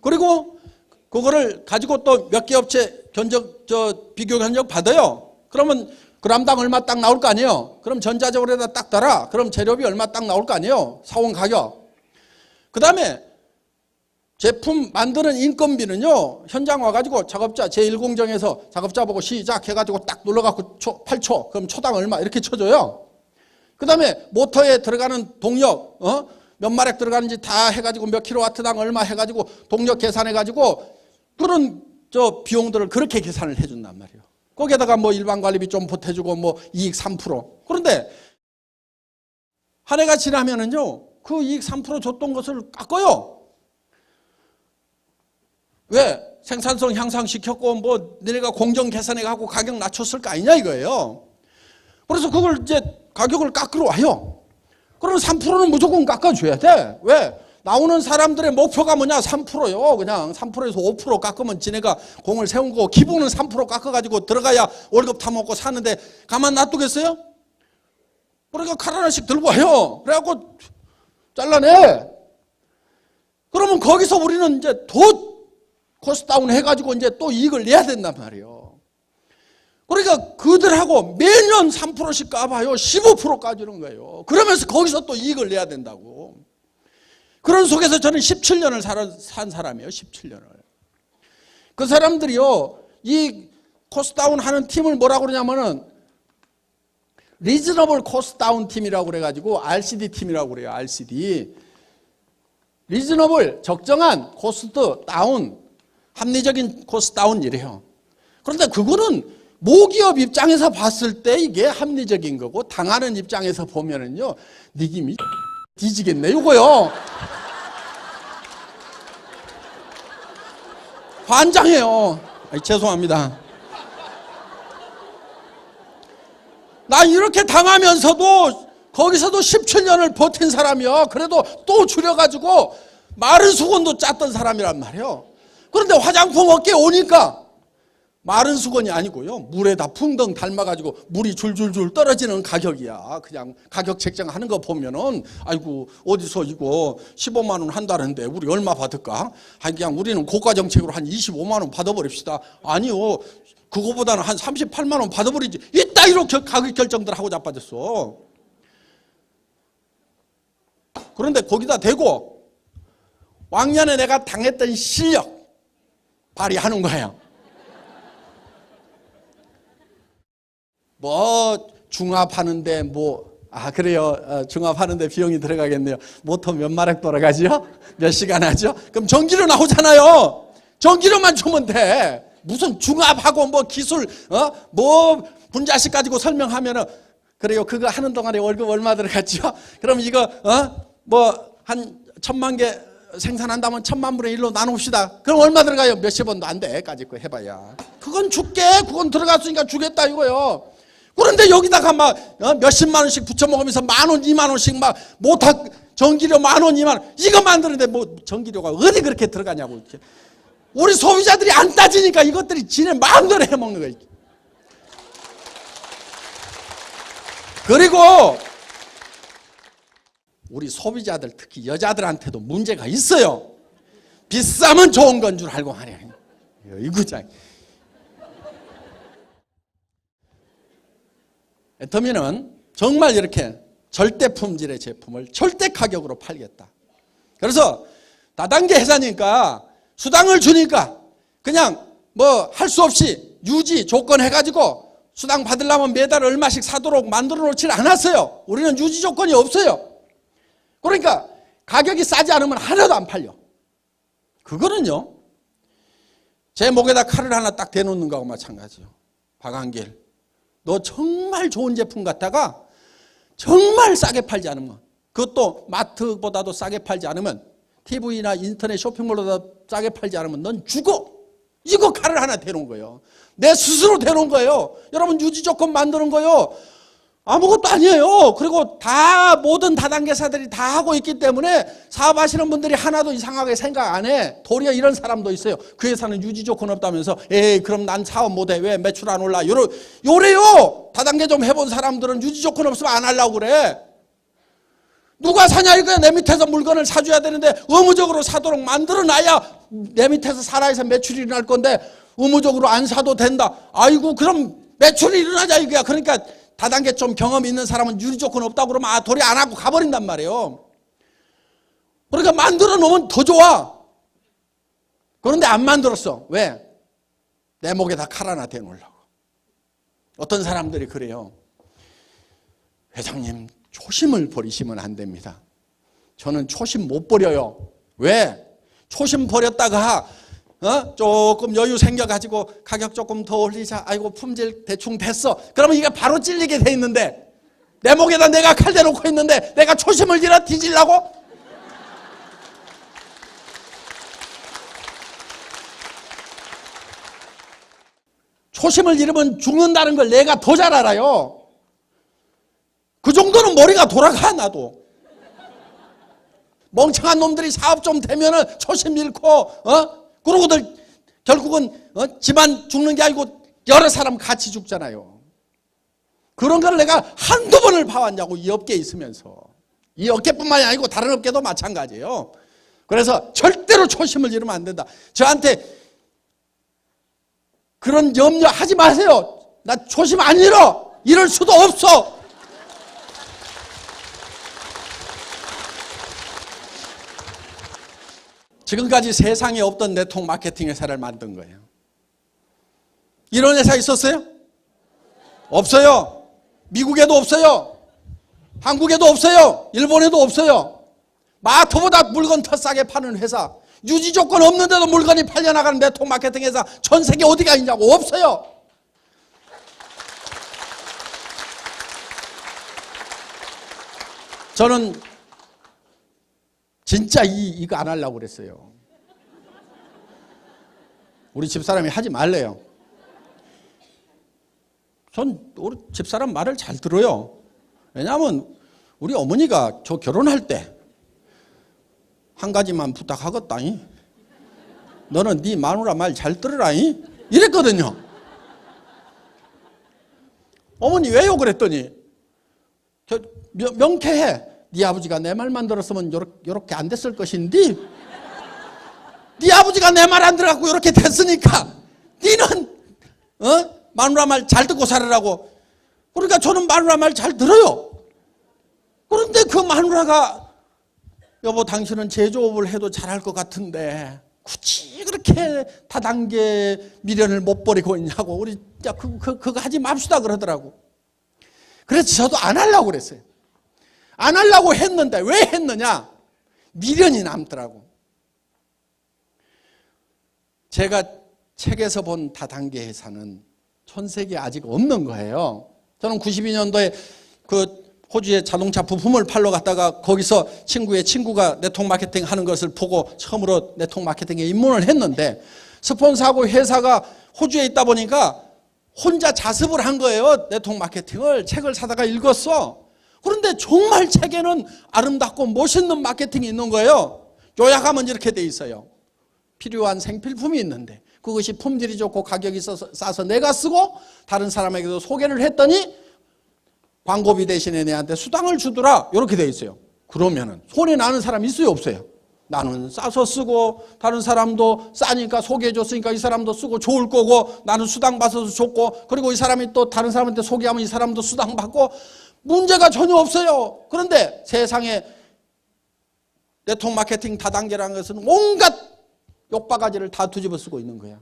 그리고 그거를 가지고 또 몇 개 업체 비교 견적 받아요. 그러면 그람당 얼마 딱 나올 거 아니에요. 그럼 전자적으로다 딱 달아. 그럼 재료비 얼마 딱 나올 거 아니에요. 사원 가격. 그 다음에 제품 만드는 인건비는요. 현장 와가지고 작업자 제1공정에서 작업자 보고 시작해가지고 딱 눌러갖고 8초. 그럼 초당 얼마 이렇게 쳐줘요. 그 다음에 모터에 들어가는 동력, 몇 마력 들어가는지 다 해가지고 몇 킬로와트당 얼마 해가지고 동력 계산해가지고 그런 비용들을 그렇게 계산을 해준단 말이에요. 거기에다가 뭐 일반 관리비 좀 보태주고 뭐 이익 3%. 그런데 한 해가 지나면은요, 그 이익 3% 줬던 것을 깎아요. 왜? 생산성 향상시켰고 뭐 너네가 공정 계산해가고 가격 낮췄을 거 아니냐 이거예요. 그래서 그걸 이제 가격을 깎으러 와요. 그러면 3%는 무조건 깎아줘야 돼. 왜? 나오는 사람들의 목표가 뭐냐? 3%요. 그냥 3%에서 5% 깎으면 지네가 공을 세운 거고 기본은 3% 깎아가지고 들어가야 월급 타먹고 사는데 가만 놔두겠어요? 그러니까 칼 하나씩 들고 와요. 그래갖고 잘라내. 그러면 거기서 우리는 이제 더 코스트 다운 해가지고 이제 또 이익을 내야 된단 말이에요. 그러니까 그들하고 매년 3%씩 까봐요. 15% 까주는 거예요. 그러면서 거기서 또 이익을 내야 된다고. 그런 속에서 저는 17년을 산 사람이에요. 17년을. 그 사람들이요, 이 코스트 다운 하는 팀을 뭐라고 그러냐면은 리즈너블 코스트 다운 팀이라고 그래가지고 RCD 팀이라고 그래요. RCD. 리즈너블, 적정한 코스트 다운, 합리적인 코스트 다운 이래요. 그런데 그거는 모기업 입장에서 봤을 때 이게 합리적인 거고 당하는 입장에서 보면은요, 니김이 뒤지겠네 이거요. 환장해요. 죄송합니다. 나 이렇게 당하면서도 거기서도 17년을 버틴 사람이요. 그래도 또 줄여가지고 마른 수건도 짰던 사람이란 말이에요. 그런데 화장품 업계에 오니까 마른 수건이 아니고요, 물에다 풍덩 닮아가지고 물이 줄줄줄 떨어지는 가격이야. 그냥 가격 책정하는 거 보면은 아이고 어디서 이거 15만 원 한다는데 우리 얼마 받을까? 그냥 우리는 고가 정책으로 한 25만 원 받아버립시다. 아니요, 그거보다는 한 38만 원 받아버리지. 이따위로 가격 결정들 하고 자빠졌어. 그런데 거기다 대고 왕년에 내가 당했던 실력 발휘하는 거예요. 뭐 중압하는데 그래요. 중압하는데 비용이 들어가겠네요. 모터 몇 마력 돌아가죠? 몇 시간 하죠? 그럼 전기료 나오잖아요. 전기료만 주면 돼. 무슨 중압하고 뭐 기술 뭐 분자식 가지고 설명하면은 그래요. 그거 하는 동안에 월급 얼마 들어갔죠? 그럼 이거 뭐 한 1000만 개 생산한다면 1000만 분의 1로 나눕시다. 그럼 얼마 들어가요? 몇십 원도 안 돼. 까짓 거 해봐야. 그건 줄게. 그건 들어갔으니까 주겠다 이거요. 그런데 여기다가 막 몇십만 원씩 붙여 먹으면서 10,000원, 2만 원씩 막 모타 전기료 10,000원, 2만 원 이거 만드는데 뭐 전기료가 어디 그렇게 들어가냐고. 이렇게. 우리 소비자들이 안 따지니까 이것들이 지네 마음대로 해먹는 거예요. 그리고 우리 소비자들 특히 여자들한테도 문제가 있어요. 비싸면 좋은 건 줄 알고 하네. 이구장. 애터미는 정말 이렇게 절대 품질의 제품을 절대 가격으로 팔겠다. 그래서 다단계 회사니까 수당을 주니까 그냥 뭐 할 수 없이 유지 조건 해가지고 수당 받으려면 매달 얼마씩 사도록 만들어 놓질 않았어요. 우리는 유지 조건이 없어요. 그러니까 가격이 싸지 않으면 하나도 안 팔려. 그거는요, 제 목에다 칼을 하나 딱 대놓는 거하고 마찬가지예요. 박한길, 너 정말 좋은 제품 갖다가 정말 싸게 팔지 않으면, 그것도 마트보다도 싸게 팔지 않으면, TV나 인터넷 쇼핑몰보다 싸게 팔지 않으면 넌 죽어. 이거 칼을 하나 대놓은 거예요. 내 스스로 대놓은 거예요. 여러분 유지 조건 만드는 거예요. 아무것도 아니에요. 그리고 다 모든 다단계사들이 다 하고 있기 때문에 사업하시는 분들이 하나도 이상하게 생각 안 해. 도리어 이런 사람도 있어요. 그 회사는 유지 조건 없다면서 에이 그럼 난 사업 못해. 왜 매출 안 올라. 요래요. 다단계 좀 해본 사람들은 유지 조건 없으면 안 하려고 그래. 누가 사냐 이거야. 내 밑에서 물건을 사줘야 되는데 의무적으로 사도록 만들어놔야 내 밑에서 살아서 매출이 일어날 건데 의무적으로 안 사도 된다. 아이고 그럼 매출이 일어나자 이거야. 그러니까 다단계 좀 경험이 있는 사람은 유지 조건 없다고 그러면 도리 안 하고 가버린단 말이에요. 그러니까 만들어 놓으면 더 좋아. 그런데 안 만들었어. 왜? 내 목에다 칼 하나 대놓으려고. 어떤 사람들이 그래요. 회장님 초심을 버리시면 안 됩니다. 저는 초심 못 버려요. 왜? 초심 버렸다가 조금 여유 생겨가지고 가격 조금 더 올리자. 아이고 품질 대충 됐어. 그러면 이게 바로 찔리게 돼 있는데 내 목에다 내가 칼 대놓고 있는데 내가 초심을 잃어 뒤질라고? 초심을 잃으면 죽는다는 걸 내가 더 잘 알아요. 그 정도는 머리가 돌아가. 나도 멍청한 놈들이 사업 좀 되면은 초심 잃고 그러고들 결국은 집안 죽는 게 아니고 여러 사람 같이 죽잖아요. 그런 걸 내가 한두 번을 봐왔냐고, 이 업계에 있으면서. 이 업계뿐만이 아니고 다른 업계도 마찬가지예요. 그래서 절대로 초심을 잃으면 안 된다. 저한테 그런 염려하지 마세요. 나 초심 안 잃어. 이럴 수도 없어. 지금까지 세상에 없던 네트워크 마케팅 회사를 만든 거예요. 이런 회사 있었어요? 없어요. 미국에도 없어요. 한국에도 없어요. 일본에도 없어요. 마트보다 물건 더 싸게 파는 회사, 유지 조건 없는데도 물건이 팔려나가는 네트워크 마케팅 회사 전 세계 어디가 있냐고. 없어요. 저는 진짜 이거 안 하려고 그랬어요. 우리 집사람이 하지 말래요. 전 우리 집사람 말을 잘 들어요. 왜냐하면 우리 어머니가 저 결혼할 때 한 가지만 부탁하겠다니, 너는 네 마누라 말 잘 들으라니, 이랬거든요. 어머니 왜요? 그랬더니 명쾌해. 네 아버지가 내 말만 들었으면 요렇게 안 됐을 것인데 네 아버지가 내 말 안 들어갖고 요렇게 됐으니까 네는 마누라 말 잘 듣고 살으라고. 그러니까 저는 마누라 말 잘 들어요. 그런데 그 마누라가 여보 당신은 제조업을 해도 잘할 것 같은데 굳이 그렇게 다단계 미련을 못 버리고 있냐고. 우리 그거 하지 맙시다 그러더라고. 그래서 저도 안 하려고 그랬어요. 안 하려고 했는데 왜 했느냐? 미련이 남더라고. 제가 책에서 본 다단계 회사는 전 세계에 아직 없는 거예요. 저는 92년도에 그 호주에 자동차 부품을 팔러 갔다가 거기서 친구의 친구가 네트워크 마케팅 하는 것을 보고 처음으로 네트워크 마케팅에 입문을 했는데, 스폰서하고 회사가 호주에 있다 보니까 혼자 자습을 한 거예요. 네트워크 마케팅을 책을 사다가 읽었어. 그런데 정말 책에는 아름답고 멋있는 마케팅이 있는 거예요. 요약하면 이렇게 돼 있어요. 필요한 생필품이 있는데 그것이 품질이 좋고 가격이 싸서 내가 쓰고 다른 사람에게도 소개를 했더니 광고비 대신에 내한테 수당을 주더라. 이렇게 돼 있어요. 그러면은 손해 나는 사람 있어요, 없어요? 나는 싸서 쓰고 다른 사람도 싸니까 소개해 줬으니까 이 사람도 쓰고 좋을 거고, 나는 수당 받아서 좋고, 그리고 이 사람이 또 다른 사람한테 소개하면 이 사람도 수당 받고, 문제가 전혀 없어요. 그런데 세상에 네트워크 마케팅 다단계라는 것은 온갖 욕바가지를 다 뒤집어 쓰고 있는 거야.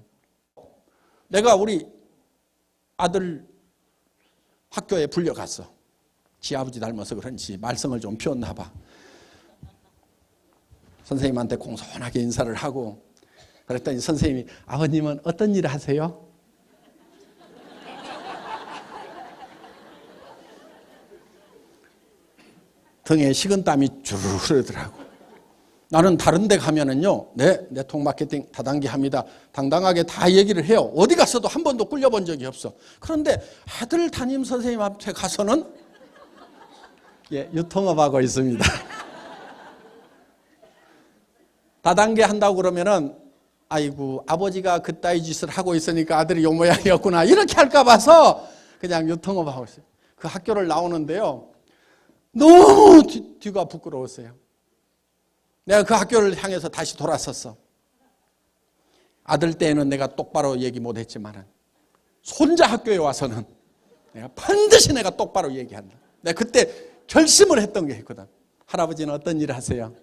내가 우리 아들 학교에 불려갔어. 지 아버지 닮아서 그런지 말썽을 좀 피웠나 봐. 선생님한테 공손하게 인사를 하고 그랬더니 선생님이 아버님은 어떤 일을 하세요? 등에 식은땀이 주르르 흐르더라고. 나는 다른 데 가면은요, 네, 네트워크 마케팅 다단계 합니다. 당당하게 다 얘기를 해요. 어디 가서도 한 번도 꿀려본 적이 없어. 그런데 아들 담임 선생님한테 가서는 유통업하고 있습니다. 다단계 한다고 그러면은 아이고 아버지가 그따위 짓을 하고 있으니까 아들이 요 모양이었구나 이렇게 할까 봐서 그냥 유통업하고 있어요. 그 학교를 나오는데요, 너무 뒤가 부끄러웠어요. 내가 그 학교를 향해서 다시 돌아섰어. 아들 때에는 내가 똑바로 얘기 못했지만 손자 학교에 와서는 내가 반드시 내가 똑바로 얘기한다. 내가 그때 결심을 했던 게 있거든. 할아버지는 어떤 일을 하세요?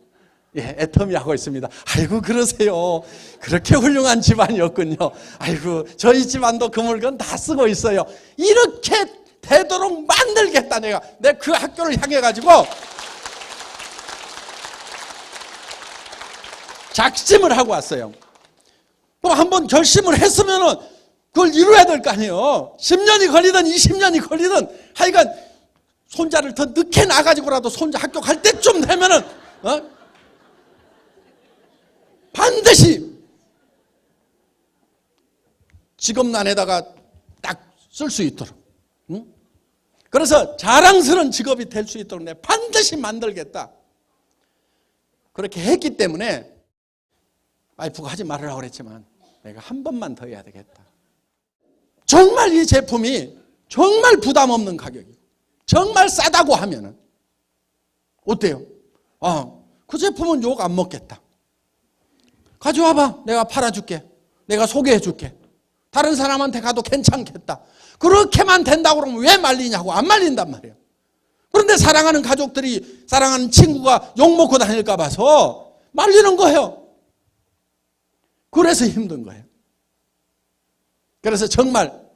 예, 애터미 하고 있습니다. 아이고 그러세요. 그렇게 훌륭한 집안이었군요. 아이고 저희 집안도 그 물건 다 쓰고 있어요. 이렇게 되도록 만들겠다. 내가 그 학교를 향해 가지고 작심을 하고 왔어요. 또 한번 결심을 했으면은 그걸 이루어야 될 거 아니에요. 10년이 걸리든 20년이 걸리든 하여간 손자를 더 늦게 나가지고라도 손자 학교 갈 때쯤 되면은 반드시 직업란에다가 딱 쓸 수 있도록, 그래서 자랑스러운 직업이 될 수 있도록 내가 반드시 만들겠다. 그렇게 했기 때문에 와이프가 하지 말으라고 그랬지만 내가 한 번만 더 해야 되겠다. 정말 이 제품이 정말 부담 없는 가격이고 정말 싸다고 하면은 어때요? 그 제품은 욕 안 먹겠다. 가져와봐. 내가 팔아줄게. 내가 소개해줄게. 다른 사람한테 가도 괜찮겠다. 그렇게만 된다고 그러면 왜 말리냐고. 안 말린단 말이에요. 그런데 사랑하는 가족들이, 사랑하는 친구가 욕먹고 다닐까 봐서 말리는 거예요. 그래서 힘든 거예요. 그래서 정말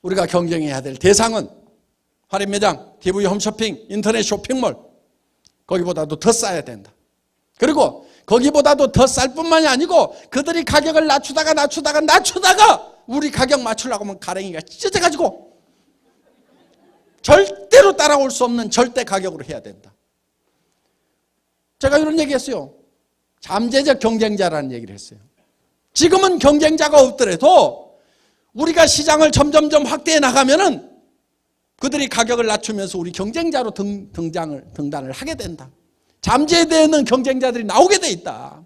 우리가 경쟁해야 될 대상은 할인매장, TV 홈쇼핑, 인터넷 쇼핑몰, 거기보다도 더 싸야 된다. 그리고 거기보다도 더 쌀 뿐만이 아니고 그들이 가격을 낮추다가 우리 가격 맞추려고 하면 가랭이가 찢어져가지고 절대로 따라올 수 없는 절대 가격으로 해야 된다. 제가 이런 얘기 했어요. 잠재적 경쟁자라는 얘기를 했어요. 지금은 경쟁자가 없더라도 우리가 시장을 점점점 확대해 나가면은 그들이 가격을 낮추면서 우리 경쟁자로 등단을 하게 된다. 잠재되는 경쟁자들이 나오게 돼 있다.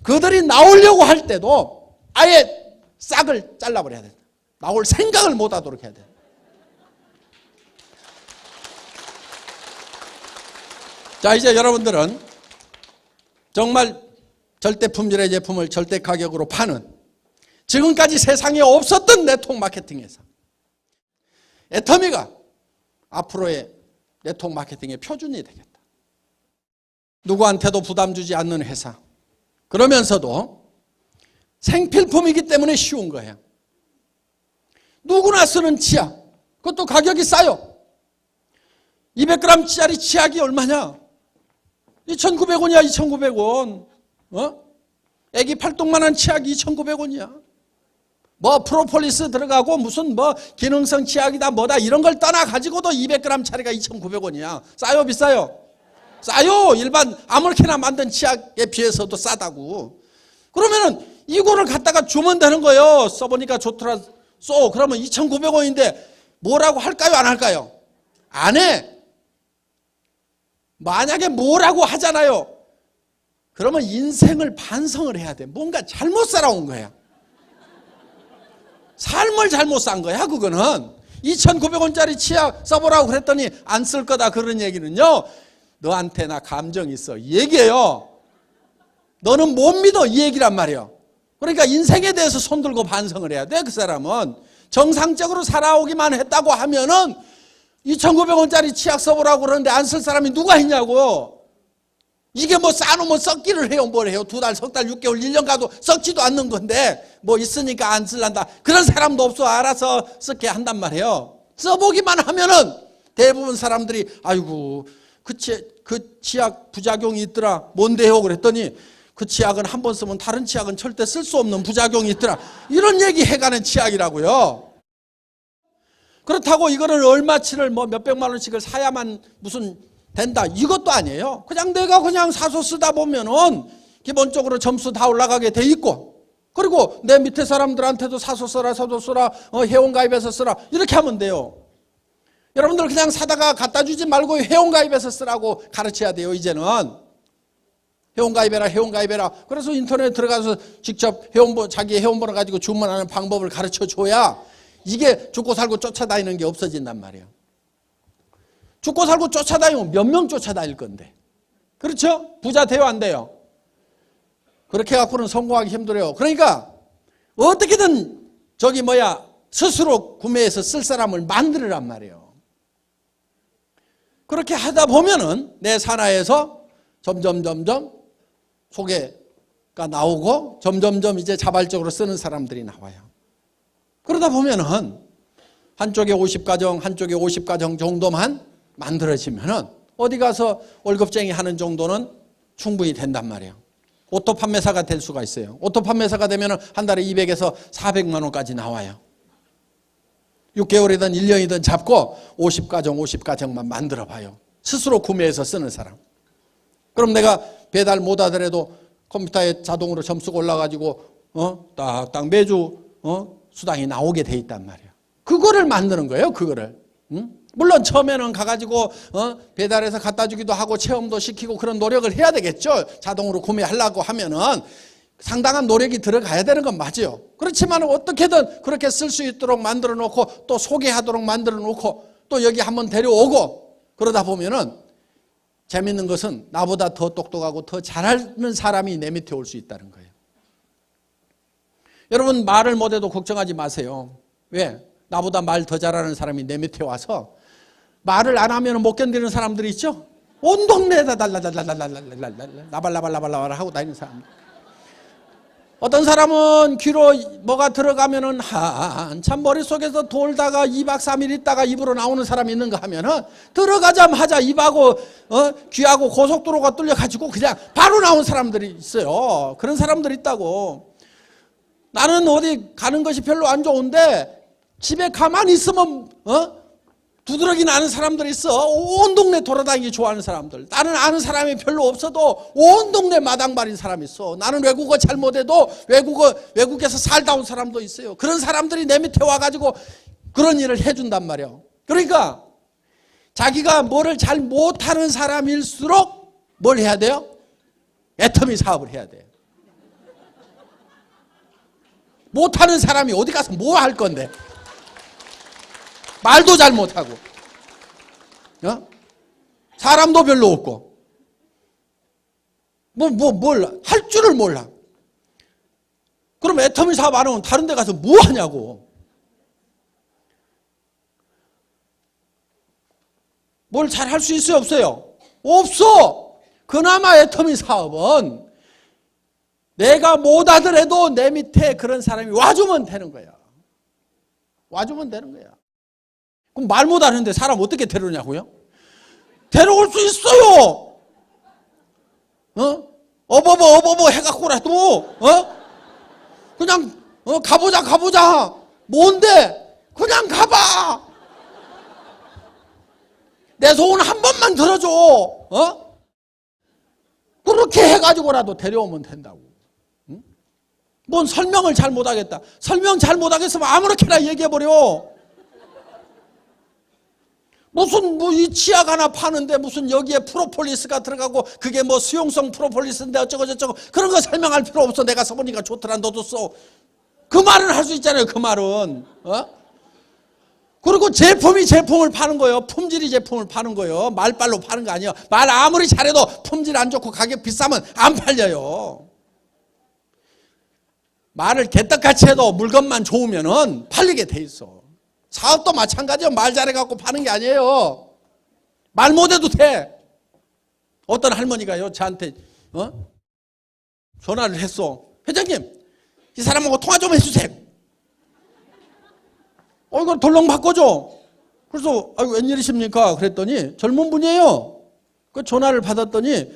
그들이 나오려고 할 때도 아예 싹을 잘라버려야 된다. 나올 생각을 못하도록 해야 된다. 자, 이제 여러분들은 정말 절대 품질의 제품을 절대 가격으로 파는 지금까지 세상에 없었던 네트워크 마케팅 회사 애터미가 앞으로의 네트워크 마케팅의 표준이 되겠다. 누구한테도 부담 주지 않는 회사, 그러면서도 생필품이기 때문에 쉬운 거예요. 누구나 쓰는 치약, 그것도 가격이 싸요. 200g짜리 치약이 얼마냐? 2,900원이야. 2,900원. 애기 팔뚝만한 치약이 2,900원이야. 뭐 프로폴리스 들어가고 무슨 뭐 기능성 치약이다 뭐다 이런 걸 떠나 가지고도 200g짜리가 2,900원이야. 싸요, 비싸요? 싸요. 일반 아무렇게나 만든 치약에 비해서도 싸다고. 그러면은 이거를 갖다가 주면 되는 거예요. 써보니까 좋더라. 써. 그러면 2,900원인데 뭐라고 할까요? 안 할까요? 안 해. 만약에 뭐라고 하잖아요. 그러면 인생을 반성을 해야 돼. 뭔가 잘못 살아온 거야. 삶을 잘못 산 거야, 그거는. 2,900원짜리 치약 써보라고 그랬더니 안 쓸 거다 그런 얘기는요. 너한테 나 감정 있어. 이 얘기예요. 너는 못 믿어. 이 얘기란 말이에요. 그러니까 인생에 대해서 손들고 반성을 해야 돼. 그 사람은 정상적으로 살아오기만 했다고 하면은 2,900원짜리 치약 써보라고 그러는데 안 쓸 사람이 누가 있냐고. 이게 뭐 싸놓으면 썩기를 해요. 뭘 해요. 2달, 석 달, 6개월, 1년 가도 썩지도 않는 건데 뭐 있으니까 안 쓸란다. 그런 사람도 없어. 알아서 쓰게 한단 말이에요. 써보기만 하면은 대부분 사람들이 아이고 그 치약 부작용이 있더라. 뭔데요? 그랬더니 그 치약은 한 번 쓰면 다른 치약은 절대 쓸 수 없는 부작용이 있더라. 이런 얘기 해가는 치약이라고요. 그렇다고 이거를 얼마치를 뭐 몇백만 원씩을 사야만 무슨 된다. 이것도 아니에요. 그냥 내가 그냥 사서 쓰다 보면은 기본적으로 점수 다 올라가게 돼 있고, 그리고 내 밑에 사람들한테도 사서 써라, 사서 써라, 회원가입해서 쓰라 이렇게 하면 돼요. 여러분들 그냥 사다가 갖다 주지 말고 회원가입해서 쓰라고 가르쳐야 돼요. 이제는 회원가입해라. 그래서 인터넷에 들어가서 직접 자기 회원번호 가지고 주문하는 방법을 가르쳐 줘야 이게 죽고 살고 쫓아다니는 게 없어진단 말이에요. 죽고 살고 쫓아다니면 몇 명 쫓아다닐 건데. 그렇죠? 부자 돼요, 안 돼요? 그렇게 갖고는 성공하기 힘들어요. 그러니까 어떻게든 스스로 구매해서 쓸 사람을 만들으란 말이에요. 그렇게 하다 보면은 내 산하에서 점점 소개가 나오고 점점 이제 자발적으로 쓰는 사람들이 나와요. 그러다 보면은 한쪽에 50가정, 한쪽에 50가정 정도만 만들어지면은 어디 가서 월급쟁이 하는 정도는 충분히 된단 말이에요. 오토 판매사가 될 수가 있어요. 오토 판매사가 되면은 한 달에 200에서 400만 원까지 나와요. 6개월이든 1년이든 잡고 50가정, 50가정만 만들어 봐요. 스스로 구매해서 쓰는 사람. 그럼 내가 배달 못 하더라도 컴퓨터에 자동으로 점수가 올라가지고 딱 매주 수당이 나오게 돼 있단 말이에요. 그거를 만드는 거예요. 그거를. 물론 처음에는 가가지고 배달해서 갖다 주기도 하고 체험도 시키고 그런 노력을 해야 되겠죠. 자동으로 구매하려고 하면은 상당한 노력이 들어가야 되는 건 맞아요. 그렇지만 어떻게든 그렇게 쓸 수 있도록 만들어 놓고 또 소개하도록 만들어 놓고 또 여기 한번 데려오고 그러다 보면은 재밌는 것은 나보다 더 똑똑하고 더 잘하는 사람이 내 밑에 올 수 있다는 거예요. 여러분 말을 못해도 걱정하지 마세요. 왜? 나보다 말 더 잘하는 사람이 내 밑에 와서 말을 안 하면 못 견디는 사람들이 있죠. 온 동네에다 나발나발나발나발 하고 다니는 사람들. 어떤 사람은 귀로 뭐가 들어가면은 한참 머릿속에서 돌다가 2박 3일 있다가 입으로 나오는 사람이 있는가 하면은 들어가자마자 입하고 귀하고 고속도로가 뚫려가지고 그냥 바로 나온 사람들이 있어요. 그런 사람들이 있다고. 나는 어디 가는 것이 별로 안 좋은데 집에 가만히 있으면 두드러기 나는 사람들이 있어. 온 동네 돌아다니기 좋아하는 사람들. 나는 아는 사람이 별로 없어도 온 동네 마당발인 사람이 있어. 나는 외국어 잘 못해도 외국에서 살다 온 사람도 있어요. 그런 사람들이 내 밑에 와가지고 그런 일을 해준단 말이에요. 그러니까 자기가 뭐를 잘 못하는 사람일수록 뭘 해야 돼요? 애터미 사업을 해야 돼요. 못하는 사람이 어디 가서 뭐 할 건데? 말도 잘 못하고 사람도 별로 없고 뭘 할 줄을 몰라. 그럼 애터미 사업 안 하면 다른 데 가서 뭐 하냐고. 뭘 잘 할 수 있어요 없어요? 없어. 그나마 애터미 사업은 내가 못 하더라도 내 밑에 그런 사람이 와주면 되는 거야. 와주면 되는 거야. 그럼 말 못하는데 사람 어떻게 데려오냐고요? 데려올 수 있어요. 어버버 해갖고라도 그냥 가보자. 뭔데? 그냥 가봐. 내 소원 한 번만 들어줘. 그렇게 해가지고라도 데려오면 된다고. 뭔 설명을 잘 못하겠다. 설명 잘 못하겠으면 아무렇게나 얘기해버려. 무슨 이 치약 하나 파는데 무슨 여기에 프로폴리스가 들어가고 그게 뭐 수용성 프로폴리스인데 어쩌고 저쩌고 그런 거 설명할 필요 없어. 내가 써보니까 좋더라. 너도 써. 그 말은 할 수 있잖아요. 그 말은. 그리고 제품을 파는 거예요. 품질이 제품을 파는 거예요. 말빨로 파는 거 아니에요. 말 아무리 잘해도 품질 안 좋고 가격 비싸면 안 팔려요. 말을 개떡같이 해도 물건만 좋으면은 팔리게 돼 있어. 사업도 마찬가지예요. 말 잘해갖고 파는 게 아니에요. 말 못해도 돼. 어떤 할머니가요 저한테 전화를 했어. 회장님 이 사람하고 통화 좀 해주세요. 이거 덜렁 바꿔줘. 그래서 웬일이십니까? 그랬더니 젊은 분이에요. 그 전화를 받았더니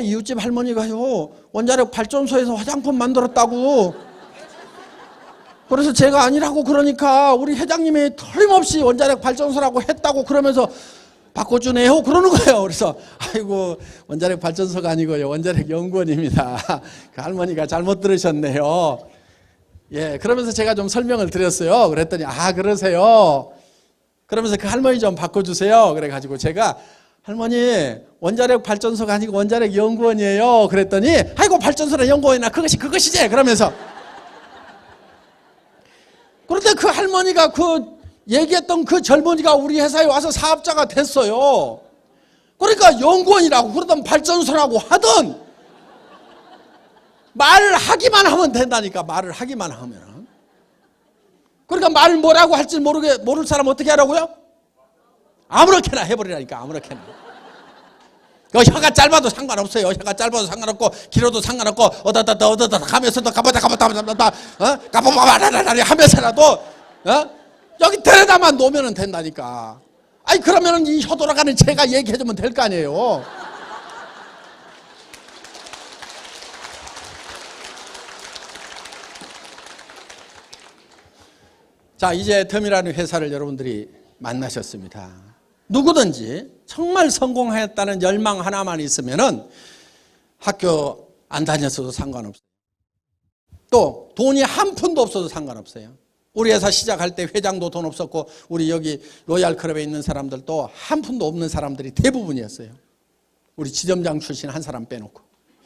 이웃집 할머니가요 원자력 발전소에서 화장품 만들었다고. 그래서 제가 아니라고 그러니까 우리 회장님이 틀림없이 원자력 발전소라고 했다고 그러면서 바꿔주네요 그러는 거예요. 그래서 아이고 원자력 발전소가 아니고요 원자력 연구원입니다. 그 할머니가 잘못 들으셨네요. 예, 그러면서 제가 좀 설명을 드렸어요. 그랬더니 그러세요. 그러면서 그 할머니 좀 바꿔주세요. 그래가지고 제가 할머니 원자력 발전소가 아니고 원자력 연구원이에요. 그랬더니 아이고 발전소나 연구원이나 그것이지 그러면서. 그런데 그 할머니가 얘기했던 그 젊은이가 우리 회사에 와서 사업자가 됐어요. 그러니까 연구원이라고 그러던 발전소라고 하던 말을 하기만 하면 된다니까. 말을 하기만 하면. 그러니까 말을 뭐라고 할지 모를 사람 어떻게 하라고요? 아무렇게나 해버리라니까. 아무렇게나. 혀가 짧아도 상관없어요. 혀가 짧아도 상관없고 길어도 상관없고 어다다다 가면서도 가보자 하면서라도 여기 데려다만 놓으면 된다니까. 아니 그러면은 이 혀 돌아가는 제가 얘기해주면 될 거 아니에요. 자, 이제 덤이라는 회사를 여러분들이 만나셨습니다. 누구든지 정말 성공했다는 열망 하나만 있으면은 학교 안 다녔어도 상관없어요. 또 돈이 한 푼도 없어도 상관없어요. 우리 회사 시작할 때 회장도 돈 없었고 우리 여기 로얄클럽에 있는 사람들도 한 푼도 없는 사람들이 대부분이었어요. 우리 지점장 출신 한 사람 빼놓고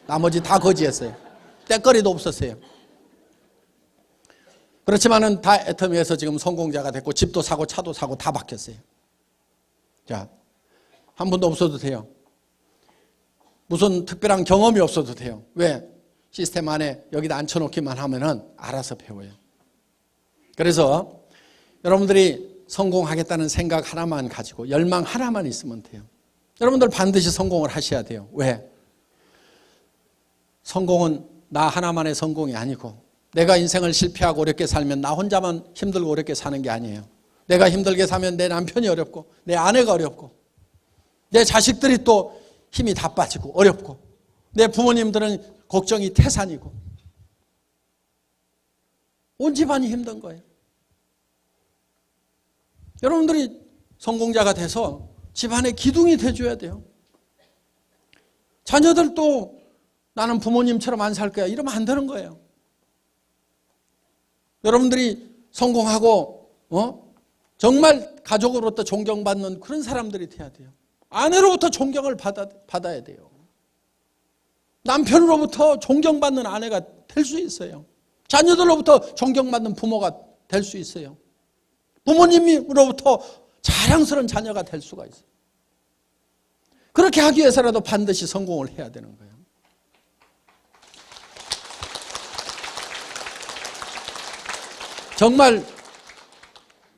나머지 다 거지였어요. 떼거리도 없었어요. 그렇지만은 다 애터미에서 지금 성공자가 됐고 집도 사고 차도 사고 다 바뀌었어요. 자, 한 푼도 없어도 돼요. 무슨 특별한 경험이 없어도 돼요. 왜? 시스템 안에 여기다 앉혀놓기만 하면은 알아서 배워요. 그래서 여러분들이 성공하겠다는 생각 하나만 가지고 열망 하나만 있으면 돼요. 여러분들 반드시 성공을 하셔야 돼요. 왜? 성공은 나 하나만의 성공이 아니고 내가 인생을 실패하고 어렵게 살면 나 혼자만 힘들고 어렵게 사는 게 아니에요. 내가 힘들게 사면 내 남편이 어렵고 내 아내가 어렵고 내 자식들이 또 힘이 다 빠지고 어렵고 내 부모님들은 걱정이 태산이고 온 집안이 힘든 거예요. 여러분들이 성공자가 돼서 집안의 기둥이 돼줘야 돼요. 자녀들도 나는 부모님처럼 안 살 거야 이러면 안 되는 거예요. 여러분들이 성공하고 정말 가족으로부터 존경받는 그런 사람들이 돼야 돼요. 아내로부터 존경을 받아야 돼요. 남편으로부터 존경받는 아내가 될 수 있어요. 자녀들로부터 존경받는 부모가 될 수 있어요. 부모님으로부터 자랑스러운 자녀가 될 수가 있어요. 그렇게 하기 위해서라도 반드시 성공을 해야 되는 거예요. 정말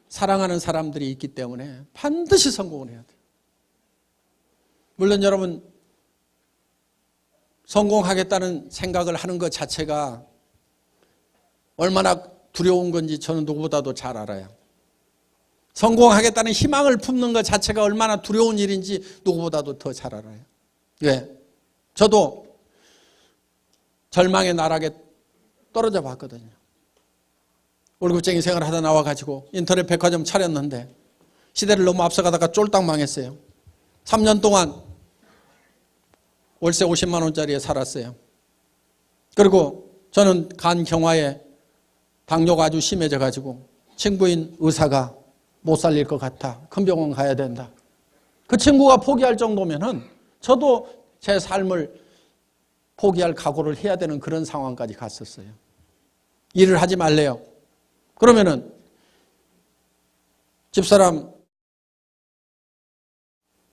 사랑하는 사람들이 있기 때문에 반드시 성공을 해야 돼요. 물론 여러분 성공하겠다는 생각을 하는 것 자체가 얼마나 두려운 건지 저는 누구보다도 잘 알아요. 성공하겠다는 희망을 품는 것 자체가 얼마나 두려운 일인지 누구보다도 더 잘 알아요. 왜? 저도 절망의 나락에 떨어져 봤거든요. 월급쟁이 생활을 하다 나와가지고 인터넷 백화점 차렸는데 시대를 너무 앞서가다가 쫄딱 망했어요. 3년 동안 월세 50만 원짜리에 살았어요. 그리고 저는 간 경화에 당뇨가 아주 심해져가지고 친구인 의사가 못 살릴 것 같아. 큰 병원 가야 된다. 그 친구가 포기할 정도면은 저도 제 삶을 포기할 각오를 해야 되는 그런 상황까지 갔었어요. 일을 하지 말래요. 그러면은 집사람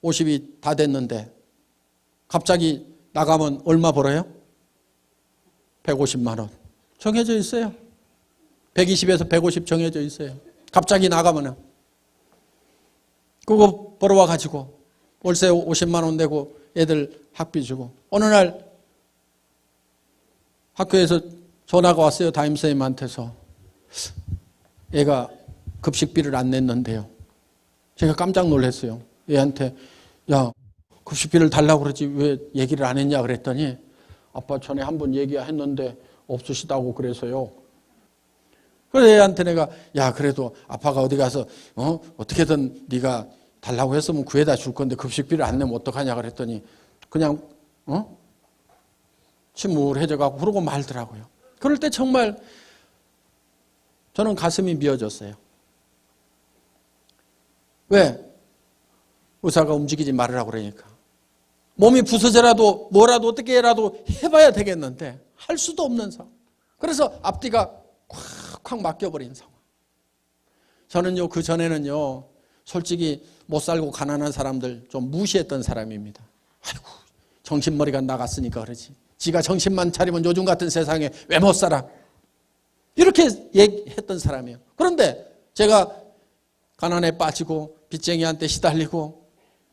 50이 다 됐는데 갑자기 나가면 얼마 벌어요? 150만 원. 정해져 있어요. 120에서 150 정해져 있어요. 갑자기 나가면은 그거 벌어와 가지고 월세 50만 원 내고 애들 학비 주고 어느 날 학교에서 전화가 왔어요. 담임선생님한테서 애가 급식비를 안 냈는데요. 제가 깜짝 놀랐어요. 애한테 야 급식비를 달라고 그러지 왜 얘기를 안 했냐 그랬더니 아빠 전에 한번 얘기했는데 없으시다고 그래서요. 그래서 애한테 내가 야 그래도 아빠가 어디 가서 어떻게든 네가 달라고 했으면 구해다 줄 건데 급식비를 안 내면 어떡하냐 그랬더니 그냥 침울해져가고 그러고 말더라고요. 그럴 때 정말 저는 가슴이 미어졌어요. 왜? 의사가 움직이지 말으라고 그러니까. 몸이 부서져라도 뭐라도 어떻게 해라도 해봐야 되겠는데 할 수도 없는 상황. 그래서 앞뒤가 콱콱 막혀버린 상황. 저는요 그전에는요 솔직히 못 살고 가난한 사람들 좀 무시했던 사람입니다. 아이고 정신머리가 나갔으니까 그러지. 지가 정신만 차리면 요즘 같은 세상에 왜 못 살아? 이렇게 얘기했던 사람이에요. 그런데 제가 가난에 빠지고 빚쟁이한테 시달리고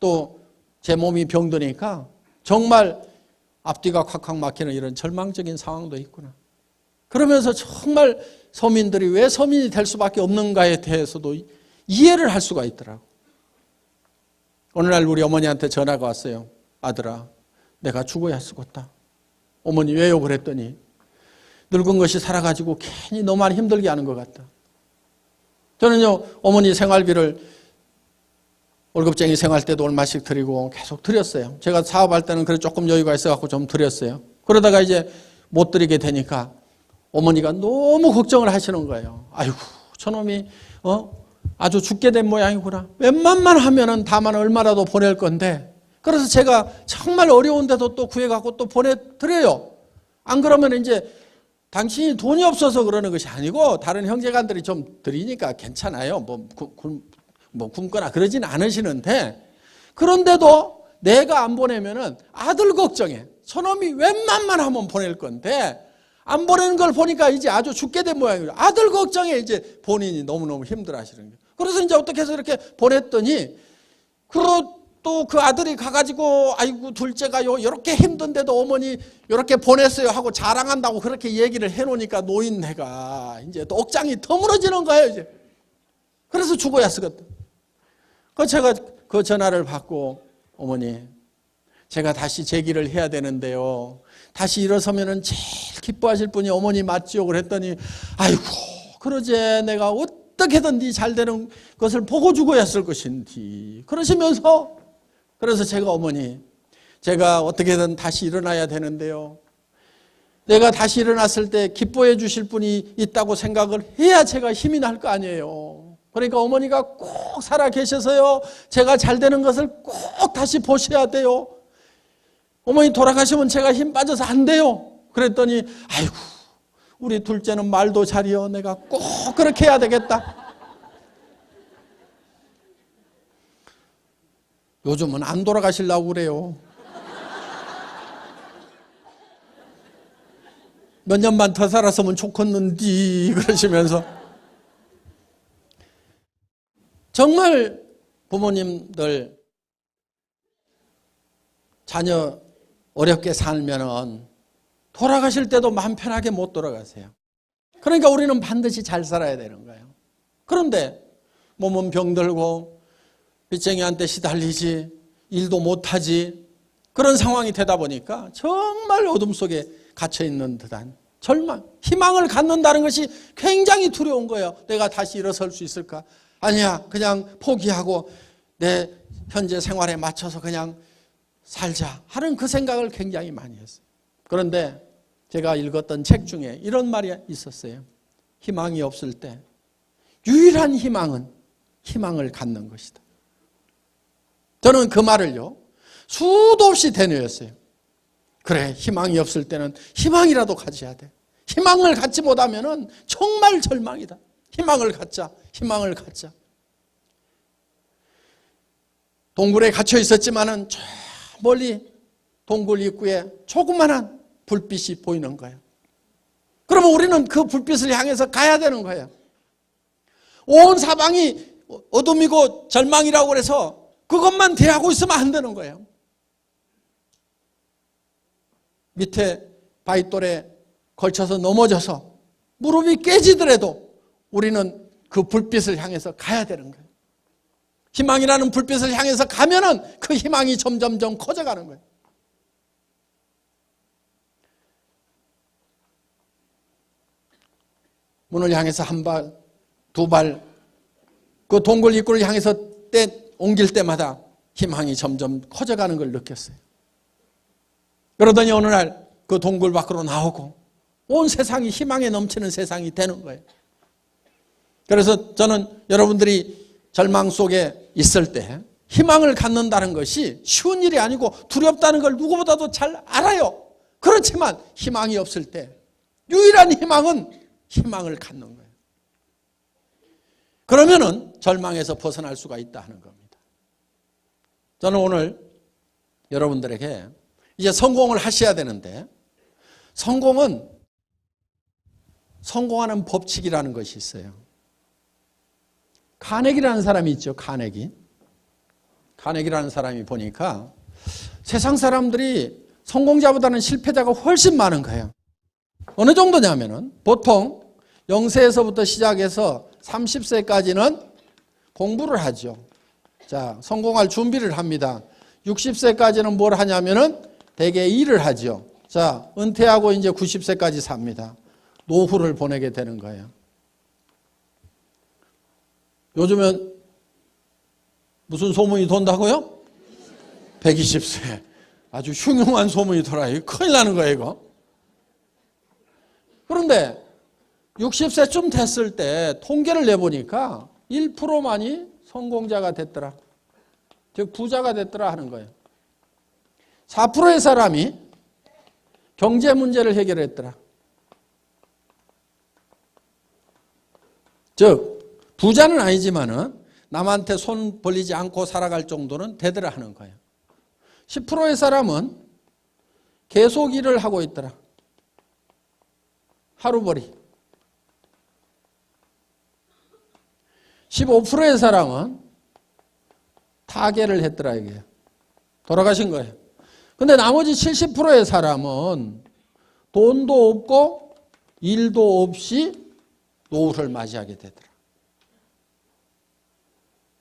또 제 몸이 병드니까 정말 앞뒤가 콱콱 막히는 이런 절망적인 상황도 있구나. 그러면서 정말 서민들이 왜 서민이 될 수밖에 없는가에 대해서도 이해를 할 수가 있더라고. 어느 날 우리 어머니한테 전화가 왔어요. 아들아, 내가 죽어야 쓰겄다. 어머니 왜요? 그랬더니 늙은 것이 살아가지고 괜히 너만 힘들게 하는 것 같다. 저는요, 어머니 생활비를 월급쟁이 생활 때도 얼마씩 드리고 계속 드렸어요. 제가 사업할 때는 그래 조금 여유가 있어갖고 좀 드렸어요. 그러다가 이제 못 드리게 되니까 어머니가 너무 걱정을 하시는 거예요. 아이고, 저놈이 아주 죽게 된 모양이구나. 웬만만 하면은 다만 얼마라도 보낼 건데. 그래서 제가 정말 어려운데도 또 구해갖고 또 보내드려요. 안 그러면 이제 당신이 돈이 없어서 그러는 것이 아니고 다른 형제간들이 좀 드리니까 괜찮아요. 굶거나 그러진 않으시는데, 그런데도 내가 안 보내면은 아들 걱정해. 저놈이 웬만만 하면 보낼 건데 안 보내는 걸 보니까 이제 아주 죽게 된 모양이에요. 아들 걱정에 이제 본인이 너무너무 힘들어 하시는 거예요. 그래서 이제 어떻게 해서 이렇게 보냈더니, 또 그 아들이 가가지고, 아이고, 둘째가요, 이렇게 힘든데도 어머니 이렇게 보냈어요 하고 자랑한다고 그렇게 얘기를 해놓으니까 노인네가 이제 또 억장이 터무너지는 거예요, 이제. 그래서 죽어야 쓰겠다. 제가 그 전화를 받고, 어머니, 제가 다시 재기를 해야 되는데요. 다시 일어서면은 제일 기뻐하실 분이 어머니 맞지요? 그랬더니, 아이고, 그러제 내가 어떻게든 네 잘 되는 것을 보고 죽어야 쓸 것인지. 그러시면서, 그래서 제가 어머니, 제가 어떻게든 다시 일어나야 되는데요. 내가 다시 일어났을 때 기뻐해 주실 분이 있다고 생각을 해야 제가 힘이 날 거 아니에요. 그러니까 어머니가 꼭 살아 계셔서요, 제가 잘 되는 것을 꼭 다시 보셔야 돼요. 어머니 돌아가시면 제가 힘 빠져서 안 돼요. 그랬더니, 아이고, 우리 둘째는 말도 잘이요. 내가 꼭 그렇게 해야 되겠다. 요즘은 안 돌아가시려고 그래요. 몇 년만 더 살았으면 좋겠는디 그러시면서. 정말 부모님들 자녀 어렵게 살면은 돌아가실 때도 마음 편하게 못 돌아가세요. 그러니까 우리는 반드시 잘 살아야 되는 거예요. 그런데 몸은 병들고 빚쟁이한테 시달리지, 일도 못하지, 그런 상황이 되다 보니까 정말 어둠 속에 갇혀있는 듯한 절망, 희망을 갖는다는 것이 굉장히 두려운 거예요. 내가 다시 일어설 수 있을까? 아니야, 그냥 포기하고 내 현재 생활에 맞춰서 그냥 살자 하는 그 생각을 굉장히 많이 했어요. 그런데 제가 읽었던 책 중에 이런 말이 있었어요. 희망이 없을 때 유일한 희망은 희망을 갖는 것이다. 저는 그 말을요, 수도 없이 되뇌었어요. 그래, 희망이 없을 때는 희망이라도 가져야 돼. 희망을 갖지 못하면 정말 절망이다. 희망을 갖자, 희망을 갖자. 동굴에 갇혀 있었지만은 저 멀리 동굴 입구에 조그만한 불빛이 보이는 거예요. 그러면 우리는 그 불빛을 향해서 가야 되는 거예요. 온 사방이 어둠이고 절망이라고 해서 그것만 대하고 있으면 안 되는 거예요. 밑에 바위돌에 걸쳐서 넘어져서 무릎이 깨지더라도 우리는 그 불빛을 향해서 가야 되는 거예요. 희망이라는 불빛을 향해서 가면은 그 희망이 점점점 커져가는 거예요. 문을 향해서 한 발, 두 발, 그 동굴 입구를 향해서 옮길 때마다 희망이 점점 커져가는 걸 느꼈어요. 그러더니 어느 날 그 동굴 밖으로 나오고 온 세상이 희망에 넘치는 세상이 되는 거예요. 그래서 저는 여러분들이 절망 속에 있을 때 희망을 갖는다는 것이 쉬운 일이 아니고 두렵다는 걸 누구보다도 잘 알아요. 그렇지만 희망이 없을 때 유일한 희망은 희망을 갖는 거예요. 그러면은 절망에서 벗어날 수가 있다 하는 겁니다. 저는 오늘 여러분들에게 이제 성공을 하셔야 되는데, 성공하는 법칙이라는 것이 있어요. 카네기라는 사람이 있죠. 카네기라는 사람이 보니까 세상 사람들이 성공자보다는 실패자가 훨씬 많은 거예요. 어느 정도냐면은 보통 0세에서부터 시작해서 30세까지는 공부를 하죠. 자, 성공할 준비를 합니다. 60세까지는 뭘 하냐면은 대개 일을 하죠. 자, 은퇴하고 이제 90세까지 삽니다. 노후를 보내게 되는 거예요. 요즘은 무슨 소문이 돈다고요? 120세. 아주 흉흉한 소문이 돌아요. 큰일 나는 거예요, 이거. 그런데 60세쯤 됐을 때 통계를 내보니까 1%만이 성공자가 됐더라. 즉 부자가 됐더라 하는 거예요. 4%의 사람이 경제 문제를 해결했더라. 즉 부자는 아니지만은 남한테 손 벌리지 않고 살아갈 정도는 되더라 하는 거예요. 10%의 사람은 계속 일을 하고 있더라. 하루벌이. 15%의 사람은 타계를 했더라 이게. 돌아가신 거예요. 근데 나머지 70%의 사람은 돈도 없고 일도 없이 노후를 맞이하게 되더라.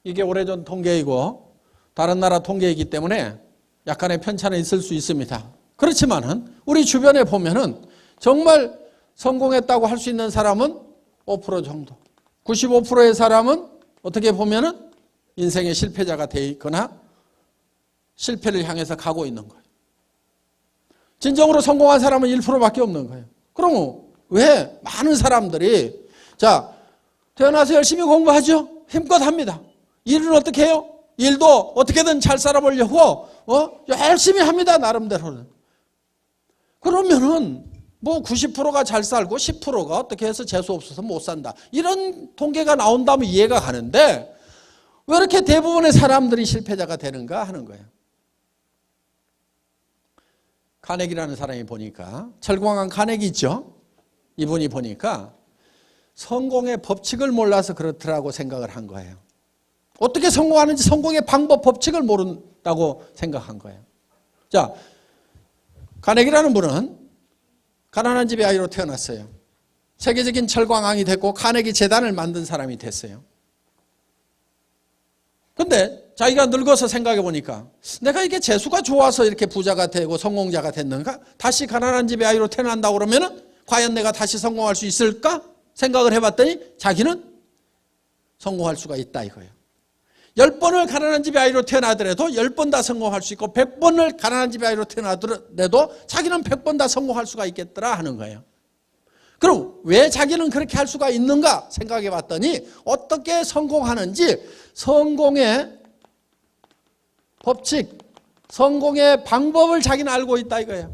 이게 오래전 통계이고 다른 나라 통계이기 때문에 약간의 편차는 있을 수 있습니다. 그렇지만은 우리 주변에 보면은 정말 성공했다고 할 수 있는 사람은 5% 정도. 95%의 사람은 어떻게 보면은 인생의 실패자가 돼 있거나 실패를 향해서 가고 있는 거예요. 진정으로 성공한 사람은 1%밖에 없는 거예요. 그럼 왜 많은 사람들이 자 태어나서 열심히 공부하죠. 힘껏 합니다. 일은 어떻게 해요? 일도 어떻게든 잘 살아보려고 열심히 합니다. 나름대로는. 그러면은 뭐 90%가 잘 살고 10%가 어떻게 해서 재수 없어서 못 산다. 이런 통계가 나온다면 이해가 가는데 왜 이렇게 대부분의 사람들이 실패자가 되는가 하는 거예요. 카네기라는 사람이 보니까 철광한 카네기 있죠. 이분이 보니까 성공의 법칙을 몰라서 그렇더라고 생각을 한 거예요. 어떻게 성공하는지 성공의 방법 법칙을 모른다고 생각한 거예요. 자, 카네기라는 분은 가난한 집의 아이로 태어났어요. 세계적인 철광왕이 됐고 카네기 재단을 만든 사람이 됐어요. 근데 자기가 늙어서 생각해 보니까 내가 이게 재수가 좋아서 이렇게 부자가 되고 성공자가 됐는가? 다시 가난한 집의 아이로 태어난다고 그러면은 과연 내가 다시 성공할 수 있을까? 생각을 해봤더니 자기는 성공할 수가 있다 이거예요. 10번을 가난한 집의 아이로 태어나더라도 10번 다 성공할 수 있고 100번을 가난한 집의 아이로 태어나더라도 자기는 100번 다 성공할 수가 있겠더라 하는 거예요. 그럼 왜 자기는 그렇게 할 수가 있는가 생각해 봤더니 어떻게 성공하는지 성공의 법칙, 성공의 방법을 자기는 알고 있다 이거예요.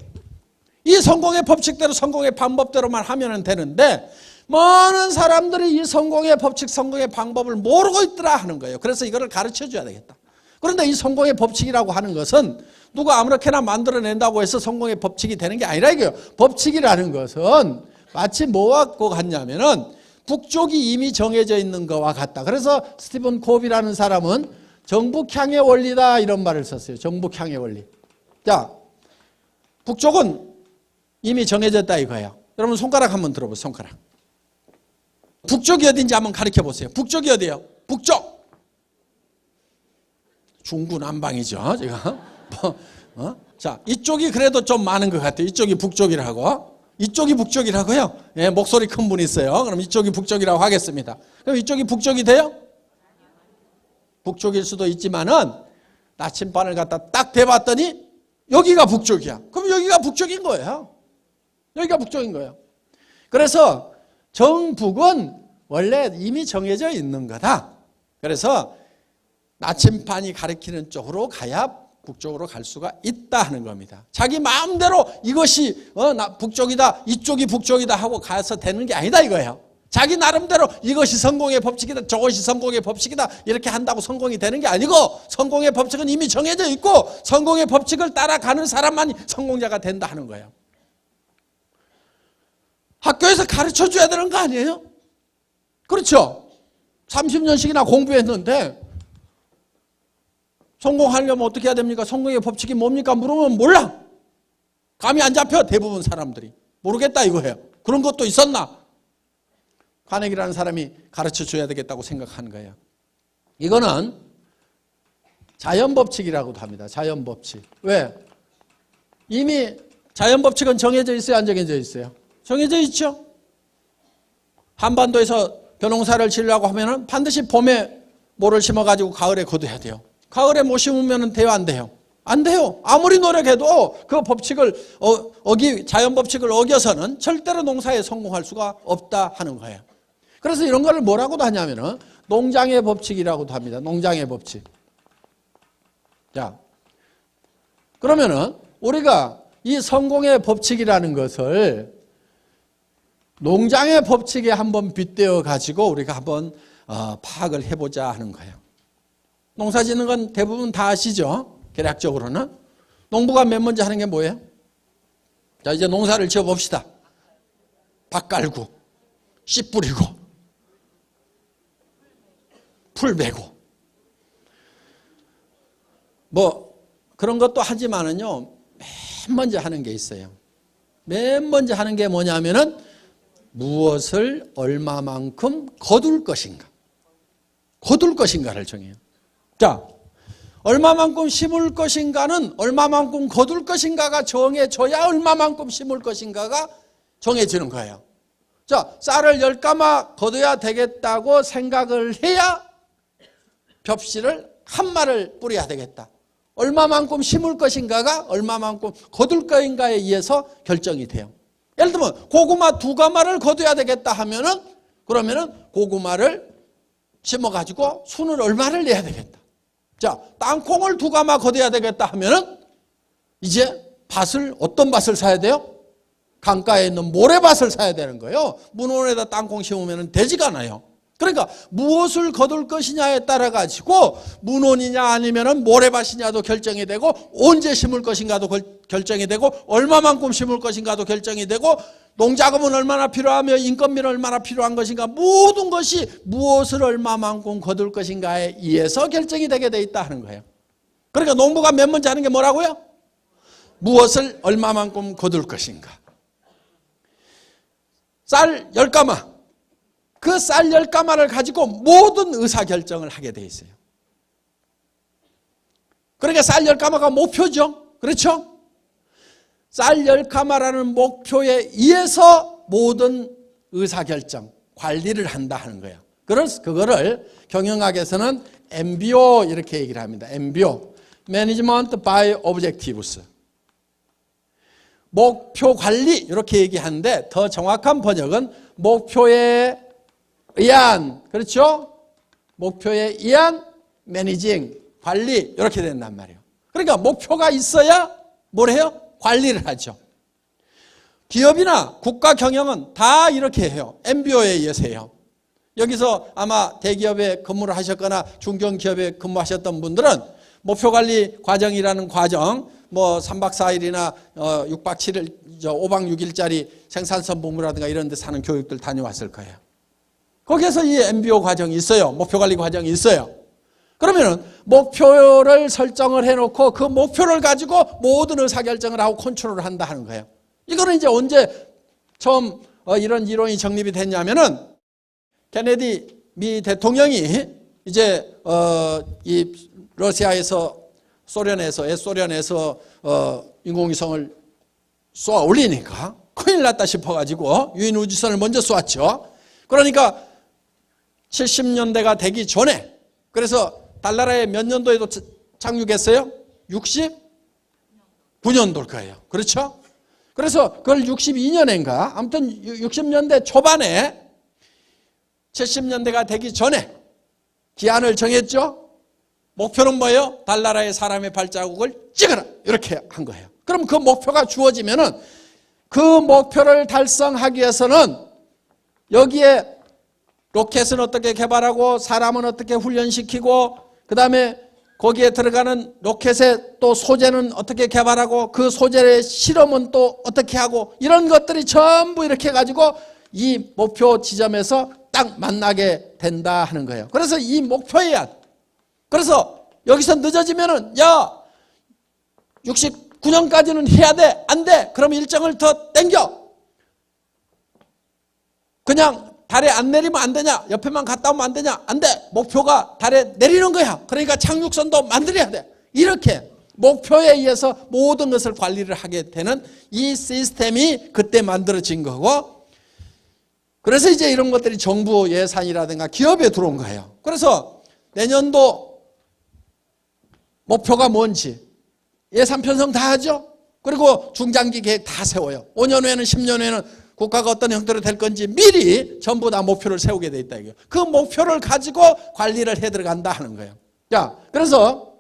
이 성공의 법칙대로 성공의 방법대로만 하면 되는데 많은 사람들이 이 성공의 법칙, 성공의 방법을 모르고 있더라 하는 거예요. 그래서 이거를 가르쳐 줘야 되겠다. 그런데 이 성공의 법칙이라고 하는 것은 누가 아무렇게나 만들어낸다고 해서 성공의 법칙이 되는 게 아니라 이거예요. 법칙이라는 것은 마치 뭐와 같냐면은 북쪽이 이미 정해져 있는 것과 같다. 그래서 스티븐 콥이라는 사람은 정북향의 원리다 이런 말을 썼어요. 정북향의 원리. 자, 북쪽은 이미 정해졌다 이거예요. 여러분 손가락 한번 들어보세요. 손가락. 북쪽이 어딘지 한번 가르쳐 보세요. 북쪽이 어디예요? 북쪽. 중구난방이죠. 제가. 자, 이쪽이 그래도 좀 많은 것 같아요. 이쪽이 북쪽이라고. 이쪽이 북쪽이라고요? 예, 목소리 큰 분 있어요. 그럼 이쪽이 북쪽이라고 하겠습니다. 그럼 이쪽이 북쪽이 돼요? 북쪽일 수도 있지만은 나침반을 갖다 딱 대봤더니 여기가 북쪽이야. 그럼 여기가 북쪽인 거예요. 여기가 북쪽인 거예요. 그래서 정북은 원래 이미 정해져 있는 거다. 그래서 나침반이 가리키는 쪽으로 가야 북쪽으로 갈 수가 있다 하는 겁니다. 자기 마음대로 이것이 북쪽이다, 이쪽이 북쪽이다 하고 가서 되는 게 아니다 이거예요. 자기 나름대로 이것이 성공의 법칙이다, 저것이 성공의 법칙이다 이렇게 한다고 성공이 되는 게 아니고 성공의 법칙은 이미 정해져 있고 성공의 법칙을 따라가는 사람만이 성공자가 된다 하는 거예요. 학교에서 가르쳐 줘야 되는 거 아니에요? 그렇죠? 30년씩이나 공부했는데 성공하려면 어떻게 해야 됩니까? 성공의 법칙이 뭡니까? 물으면 몰라. 감이 안 잡혀. 대부분 사람들이. 모르겠다 이거예요. 그런 것도 있었나? 카네기라는 사람이 가르쳐 줘야 되겠다고 생각하는 거예요. 이거는 자연법칙이라고도 합니다. 자연법칙. 왜? 이미 자연법칙은 정해져 있어요? 안 정해져 있어요? 정해져 있죠. 한반도에서 벼농사를 지으려고 하면 반드시 봄에 모를 심어가지고 가을에 거둬야 돼요. 가을에 못 심으면 돼요? 안 돼요? 안 돼요. 아무리 노력해도 그 법칙을 자연법칙을 어겨서는 절대로 농사에 성공할 수가 없다 하는 거예요. 그래서 이런 걸 뭐라고도 하냐면은 농장의 법칙이라고도 합니다. 농장의 법칙. 자, 그러면은 우리가 이 성공의 법칙이라는 것을 농장의 법칙에 한번 빗대어 가지고 우리가 한번 파악을 해보자 하는 거예요. 농사 짓는 건 대부분 다 아시죠? 계략적으로는. 농부가 맨 먼저 하는 게 뭐예요? 자, 이제 농사를 지어 봅시다. 밭 깔고, 씨 뿌리고, 풀 베고. 뭐, 그런 것도 하지만은요, 맨 먼저 하는 게 있어요. 맨 먼저 하는 게 뭐냐면은 무엇을 얼마만큼 거둘 것인가. 거둘 것인가를 정해요. 자, 얼마만큼 심을 것인가는 얼마만큼 거둘 것인가가 정해져야 얼마만큼 심을 것인가가 정해지는 거예요. 자, 쌀을 10가마 거둬야 되겠다고 생각을 해야 벽씨를 한 마를 뿌려야 되겠다. 얼마만큼 심을 것인가가 얼마만큼 거둘 것인가에 의해서 결정이 돼요. 예를 들면 고구마 2가마를 거둬야 되겠다 하면은 그러면은 고구마를 심어가지고 순을 얼마를 내야 되겠다. 자, 땅콩을 2가마 거둬야 되겠다 하면은 이제 밭을 어떤 밭을 사야 돼요? 강가에 있는 모래밭을 사야 되는 거예요. 문원에다 땅콩 심으면 되지가 않아요. 그러니까 무엇을 거둘 것이냐에 따라 가지고 문원이냐 아니면은 모래밭이냐도 결정이 되고 언제 심을 것인가도 결정이 되고 얼마만큼 심을 것인가도 결정이 되고 농자금은 얼마나 필요하며 인건비는 얼마나 필요한 것인가 모든 것이 무엇을 얼마만큼 거둘 것인가에 의해서 결정이 되게 돼 있다 하는 거예요. 그러니까 농부가 맨 먼저 하는 게 뭐라고요? 무엇을 얼마만큼 거둘 것인가. 쌀 10가마. 그 쌀 10가마를 가지고 모든 의사결정을 하게 돼 있어요. 그러니까 쌀 10가마가 목표죠. 그렇죠? 쌀 10가마라는 목표에 의해서 모든 의사결정, 관리를 한다 하는 거예요. 그거를 경영학에서는 MBO 이렇게 얘기를 합니다. MBO, Management by Objectives. 목표 관리 이렇게 얘기하는데 더 정확한 번역은 목표에 의한, 그렇죠? 목표에 의한 매니징, 관리 이렇게 된단 말이에요. 그러니까 목표가 있어야 뭘 해요? 관리를 하죠. 기업이나 국가 경영은 다 이렇게 해요. MBO에 의해서 해요. 여기서 아마 대기업에 근무를 하셨거나 중견기업에 근무하셨던 분들은 목표관리 과정이라는 과정, 뭐 3박 4일이나 6박 7일, 5박 6일짜리 생산성 복무라든가 이런 데 사는 교육들 다녀왔을 거예요. 거기에서 이 MBO 과정이 있어요. 목표관리 과정이 있어요. 그러면은 목표를 설정을 해놓고 그 목표를 가지고 모든 의사결정을 하고 컨트롤을 한다 하는 거예요. 이거는 이제 언제 처음 이런 이론이 정립이 됐냐면은 케네디 미 대통령이 이제 이 러시아에서 소련에서 인공위성을 쏘아 올리니까 큰일 났다 싶어가지고 유인 우주선을 먼저 쏘았죠. 그러니까 70년대가 되기 전에, 그래서 달나라에 몇 년도에도 착륙했어요? 69년도일 거예요. 그렇죠? 그래서 그걸 62년인가 아무튼 60년대 초반에 70년대가 되기 전에 기한을 정했죠. 목표는 뭐예요? 달나라의 사람의 발자국을 찍어라 이렇게 한 거예요. 그럼 그 목표가 주어지면은 그 목표를 달성하기 위해서는 여기에 로켓은 어떻게 개발하고 사람은 어떻게 훈련시키고 그 다음에 거기에 들어가는 로켓의 또 소재는 어떻게 개발하고 그 소재의 실험은 또 어떻게 하고 이런 것들이 전부 이렇게 해가지고 이 목표 지점에서 딱 만나게 된다 하는 거예요. 그래서 이 목표야. 그래서 여기서 늦어지면은 야 69년까지는 해야 돼. 안 돼. 그럼 일정을 더 당겨. 그냥 달에 안 내리면 안 되냐? 옆에만 갔다 오면 안 되냐? 안 돼. 목표가 달에 내리는 거야. 그러니까 착륙선도 만들어야 돼. 이렇게 목표에 의해서 모든 것을 관리를 하게 되는 이 시스템이 그때 만들어진 거고, 그래서 이제 이런 것들이 정부 예산이라든가 기업에 들어온 거예요. 그래서 내년도 목표가 뭔지 예산 편성 다 하죠. 그리고 중장기 계획 다 세워요. 5년 후에는 10년 후에는 국가가 어떤 형태로 될 건지 미리 전부 다 목표를 세우게 돼 있다. 그 목표를 가지고 관리를 해 들어간다 하는 거예요. 자, 그래서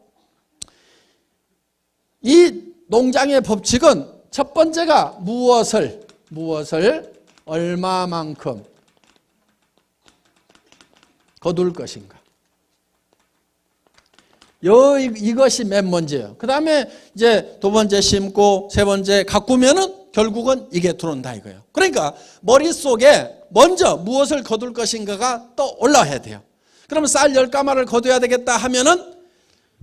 이 농장의 법칙은 첫 번째가 무엇을 얼마만큼 거둘 것인가. 이것이 맨 먼저예요. 그 다음에 이제 두 번째 심고 세 번째 가꾸면은 결국은 이게 들어온다 이거예요. 그러니까 머릿속에 먼저 무엇을 거둘 것인가가 또 올라와야 돼요. 그러면 쌀 10가마를 거둬야 되겠다 하면은,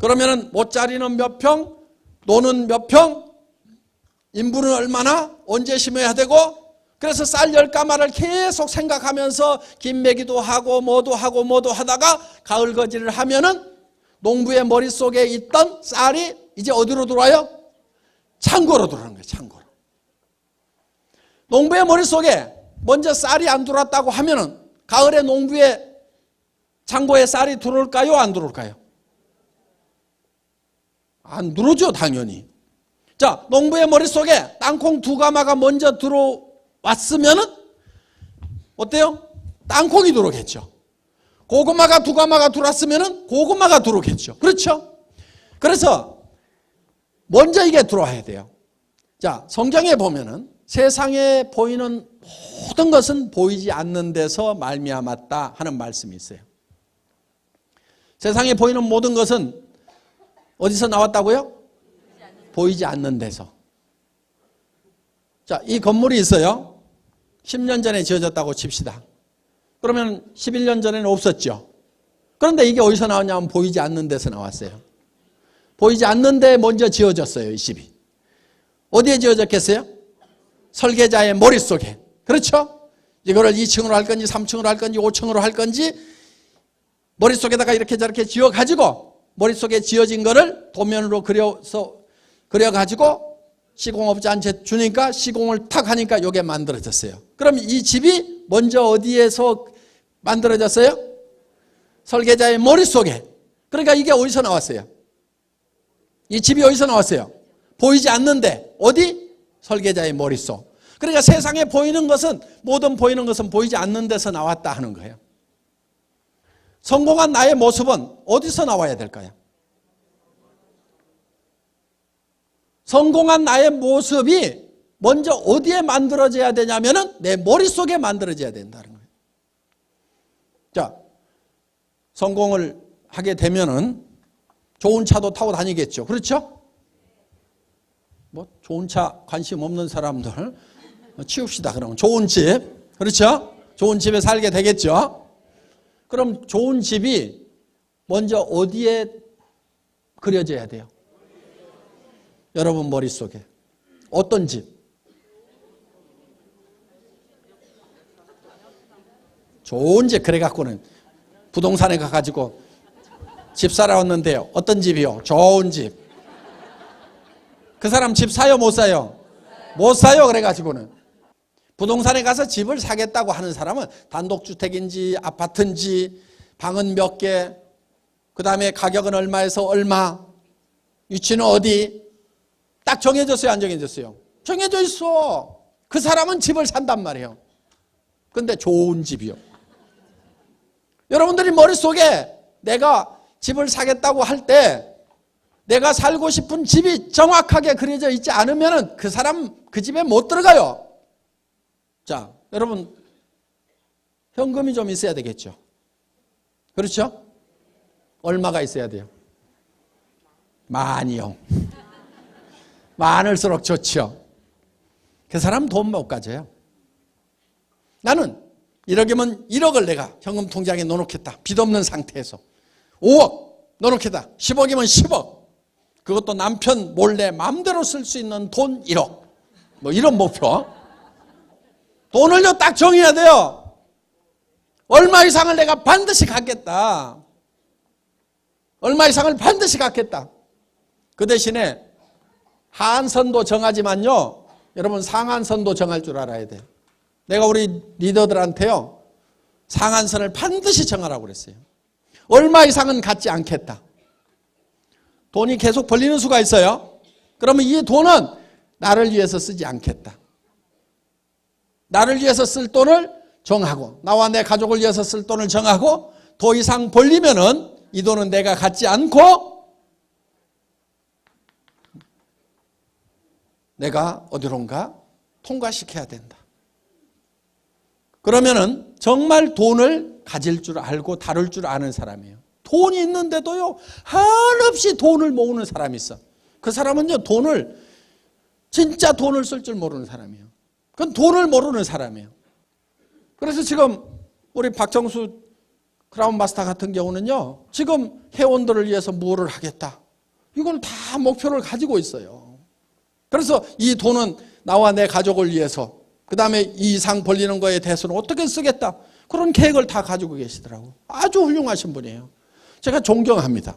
그러면은 못자리는 몇 평, 노는 몇 평, 인부는 얼마나, 언제 심어야 되고, 그래서 쌀 10가마를 계속 생각하면서 김매기도 하고 뭐도 하다가 가을 거지를 하면은 농부의 머릿속에 있던 쌀이 이제 어디로 들어와요? 창고로 들어오는 거예요. 창고로. 농부의 머릿속에 먼저 쌀이 안 들어왔다고 하면은 가을에 농부의 창고에 쌀이 들어올까요? 안 들어올까요? 안 들어오죠, 당연히. 자, 농부의 머릿속에 땅콩 2가마가 먼저 들어왔으면은 어때요? 땅콩이 들어오겠죠. 고구마가 2가마가 들어왔으면은 고구마가 들어오겠죠. 그렇죠? 그래서 먼저 이게 들어와야 돼요. 자, 성경에 보면은 세상에 보이는 모든 것은 보이지 않는 데서 말미암았다 하는 말씀이 있어요. 세상에 보이는 모든 것은 어디서 나왔다고요? 보이지 않는 데서. 자, 이 건물이 있어요. 10년 전에 지어졌다고 칩시다. 그러면 11년 전에는 없었죠. 그런데 이게 어디서 나왔냐면 보이지 않는 데서 나왔어요. 보이지 않는 데 먼저 지어졌어요, 이 집이. 어디에 지어졌겠어요? 설계자의 머릿속에. 그렇죠? 이거를 2층으로 할 건지 3층으로 할 건지 5층으로 할 건지 머릿속에다가 이렇게 저렇게 지어가지고 머릿속에 지어진 거를 도면으로 그려가지고 시공업자한테 주니까 시공을 탁 하니까 이게 만들어졌어요. 그럼 이 집이 먼저 어디에서 만들어졌어요? 설계자의 머릿속에. 그러니까 이게 어디서 나왔어요? 이 집이 어디서 나왔어요? 보이지 않는데. 어디? 설계자의 머릿속. 그러니까 세상에 보이는 것은, 모든 보이는 것은 보이지 않는 데서 나왔다 하는 거예요. 성공한 나의 모습은 어디서 나와야 될까요? 성공한 나의 모습이 먼저 어디에 만들어져야 되냐면은 내 머릿속에 만들어져야 된다는 거예요. 자, 성공을 하게 되면은 좋은 차도 타고 다니겠죠. 그렇죠? 뭐 좋은 차 관심 없는 사람들 치웁시다. 그러면 좋은 집, 그렇죠? 좋은 집에 살게 되겠죠. 그럼 좋은 집이 먼저 어디에 그려져야 돼요? 여러분 머릿속에. 어떤 집? 좋은 집. 그래갖고는 부동산에 가가지고 집 사러 왔는데요. 어떤 집이요? 좋은 집. 그 사람 집 사요? 못 사요? 못 사요. 그래가지고는 부동산에 가서 집을 사겠다고 하는 사람은 단독주택인지 아파트인지 방은 몇 개, 그 다음에 가격은 얼마에서 얼마, 위치는 어디, 딱 정해졌어요? 안 정해졌어요? 정해져 있어. 그 사람은 집을 산단 말이에요. 근데 좋은 집이요. 여러분들이 머릿속에 내가 집을 사겠다고 할 때 내가 살고 싶은 집이 정확하게 그려져 있지 않으면 그 사람 그 집에 못 들어가요. 자, 여러분 현금이 좀 있어야 되겠죠. 그렇죠? 얼마가 있어야 돼요? 많이요. 많을수록 좋죠. 그 사람 돈 못 가져요. 나는 1억이면 1억을 내가 현금 통장에 넣어놓겠다. 빚 없는 상태에서 5억 넣어놓겠다. 10억이면 10억. 그것도 남편 몰래 마음대로 쓸 수 있는 돈 1억. 뭐 이런 목표. 돈을요 딱 정해야 돼요. 얼마 이상을 내가 반드시 갖겠다. 얼마 이상을 반드시 갖겠다. 그 대신에 하한선도 정하지만요, 여러분 상한선도 정할 줄 알아야 돼요. 내가 우리 리더들한테요, 상한선을 반드시 정하라고 그랬어요. 얼마 이상은 갖지 않겠다. 돈이 계속 벌리는 수가 있어요. 그러면 이 돈은 나를 위해서 쓰지 않겠다. 나를 위해서 쓸 돈을 정하고, 나와 내 가족을 위해서 쓸 돈을 정하고, 더 이상 벌리면은 이 돈은 내가 갖지 않고 내가 어디론가 통과시켜야 된다. 그러면은 정말 돈을 가질 줄 알고 다룰 줄 아는 사람이에요. 돈이 있는데도요, 한없이 돈을 모으는 사람이 있어. 그 사람은요, 진짜 돈을 쓸 줄 모르는 사람이에요. 그건 돈을 모르는 사람이에요. 그래서 지금 우리 박정수 크라운 마스터 같은 경우는요, 지금 회원들을 위해서 뭐를 하겠다. 이걸 다 목표를 가지고 있어요. 그래서 이 돈은 나와 내 가족을 위해서, 그 다음에 이 이상 벌리는 거에 대해서는 어떻게 쓰겠다. 그런 계획을 다 가지고 계시더라고요. 아주 훌륭하신 분이에요. 제가 존경합니다.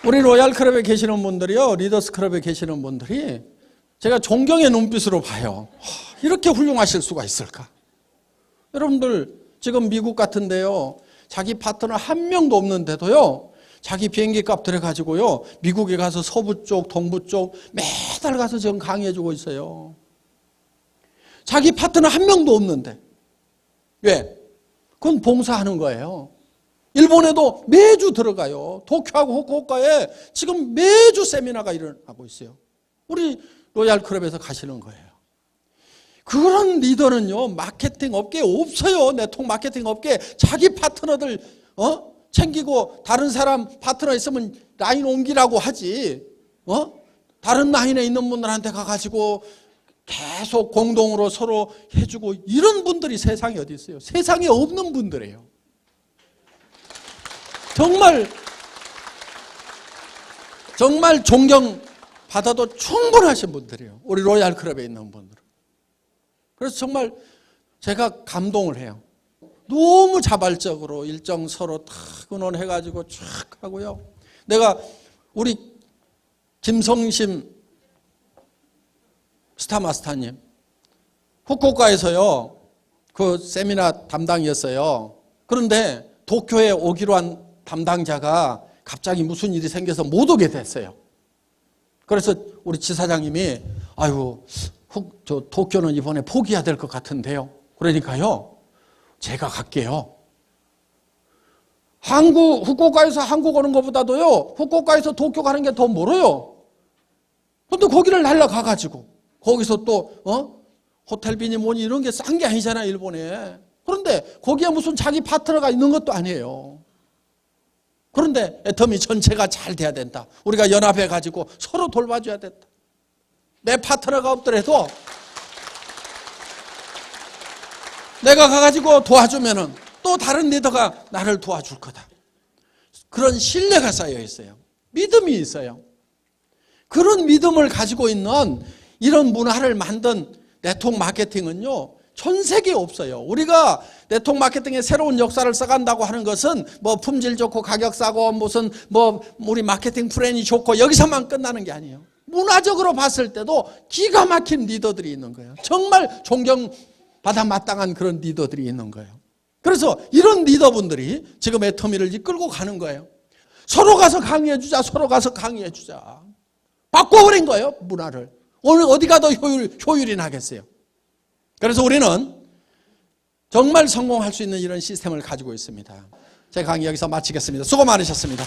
우리 로얄 클럽에 계시는 분들이요, 리더스 클럽에 계시는 분들이 제가 존경의 눈빛으로 봐요. 이렇게 훌륭하실 수가 있을까? 여러분들 지금 미국 같은데요, 자기 파트너 한 명도 없는데도요, 자기 비행기 값 들여가지고요, 미국에 가서 서부 쪽, 동부 쪽 매달 가서 지금 강의해주고 있어요. 자기 파트너 한 명도 없는데. 왜? 그건 봉사하는 거예요. 일본에도 매주 들어가요. 도쿄하고 후쿠오카에 지금 매주 세미나가 일어나고 있어요. 우리 로얄 클럽에서 가시는 거예요. 그런 리더는요, 마케팅 업계에 없어요. 네트워크 마케팅 업계에 자기 파트너들 챙기고, 다른 사람 파트너 있으면 라인 옮기라고 하지, 다른 라인에 있는 분들한테 가가지고 계속 공동으로 서로 해주고, 이런 분들이 세상에 어디 있어요? 세상에 없는 분들이에요. 정말 존경받아도 충분하신 분들이에요. 우리 로얄 클럽에 있는 분들은. 그래서 정말 제가 감동을 해요. 너무 자발적으로 일정 서로 탁 의논해가지고 쫙 하고요. 내가 우리 김성심 스타마스터님, 후쿠오카에서요, 그 세미나 담당이었어요. 그런데 도쿄에 오기로 한 담당자가 갑자기 무슨 일이 생겨서 못 오게 됐어요. 그래서 우리 지사장님이, 아유, 저 도쿄는 이번에 포기해야 될 것 같은데요. 그러니까요, 제가 갈게요. 후쿠오카에서 한국 오는 것보다도요, 후쿠오카에서 도쿄 가는 게 더 멀어요. 근데 거기를 날라가가지고, 거기서 또, 호텔비니 뭐니 이런 게 싼 게 아니잖아요, 일본에. 그런데 거기에 무슨 자기 파트너가 있는 것도 아니에요. 그런데 애터미 전체가 잘 돼야 된다. 우리가 연합해가지고 서로 돌봐줘야 된다. 내 파트너가 없더라도 내가 가가지고 도와주면은 또 다른 리더가 나를 도와줄 거다. 그런 신뢰가 쌓여 있어요. 믿음이 있어요. 그런 믿음을 가지고 있는 이런 문화를 만든 네트워크 마케팅은요, 전 세계에 없어요. 우리가 네트워크 마케팅의 새로운 역사를 써간다고 하는 것은 뭐 품질 좋고 가격 싸고 무슨 뭐 우리 마케팅 플랜이 좋고 여기서만 끝나는 게 아니에요. 문화적으로 봤을 때도 기가 막힌 리더들이 있는 거예요. 정말 존경받아 마땅한 그런 리더들이 있는 거예요. 그래서 이런 리더분들이 지금 애터미를 이끌고 가는 거예요. 서로 가서 강의해주자, 서로 가서 강의해주자. 바꿔버린 거예요, 문화를. 오늘 어디가 더 효율이 나겠어요. 그래서 우리는 정말 성공할 수 있는 이런 시스템을 가지고 있습니다. 제 강의 여기서 마치겠습니다. 수고 많으셨습니다.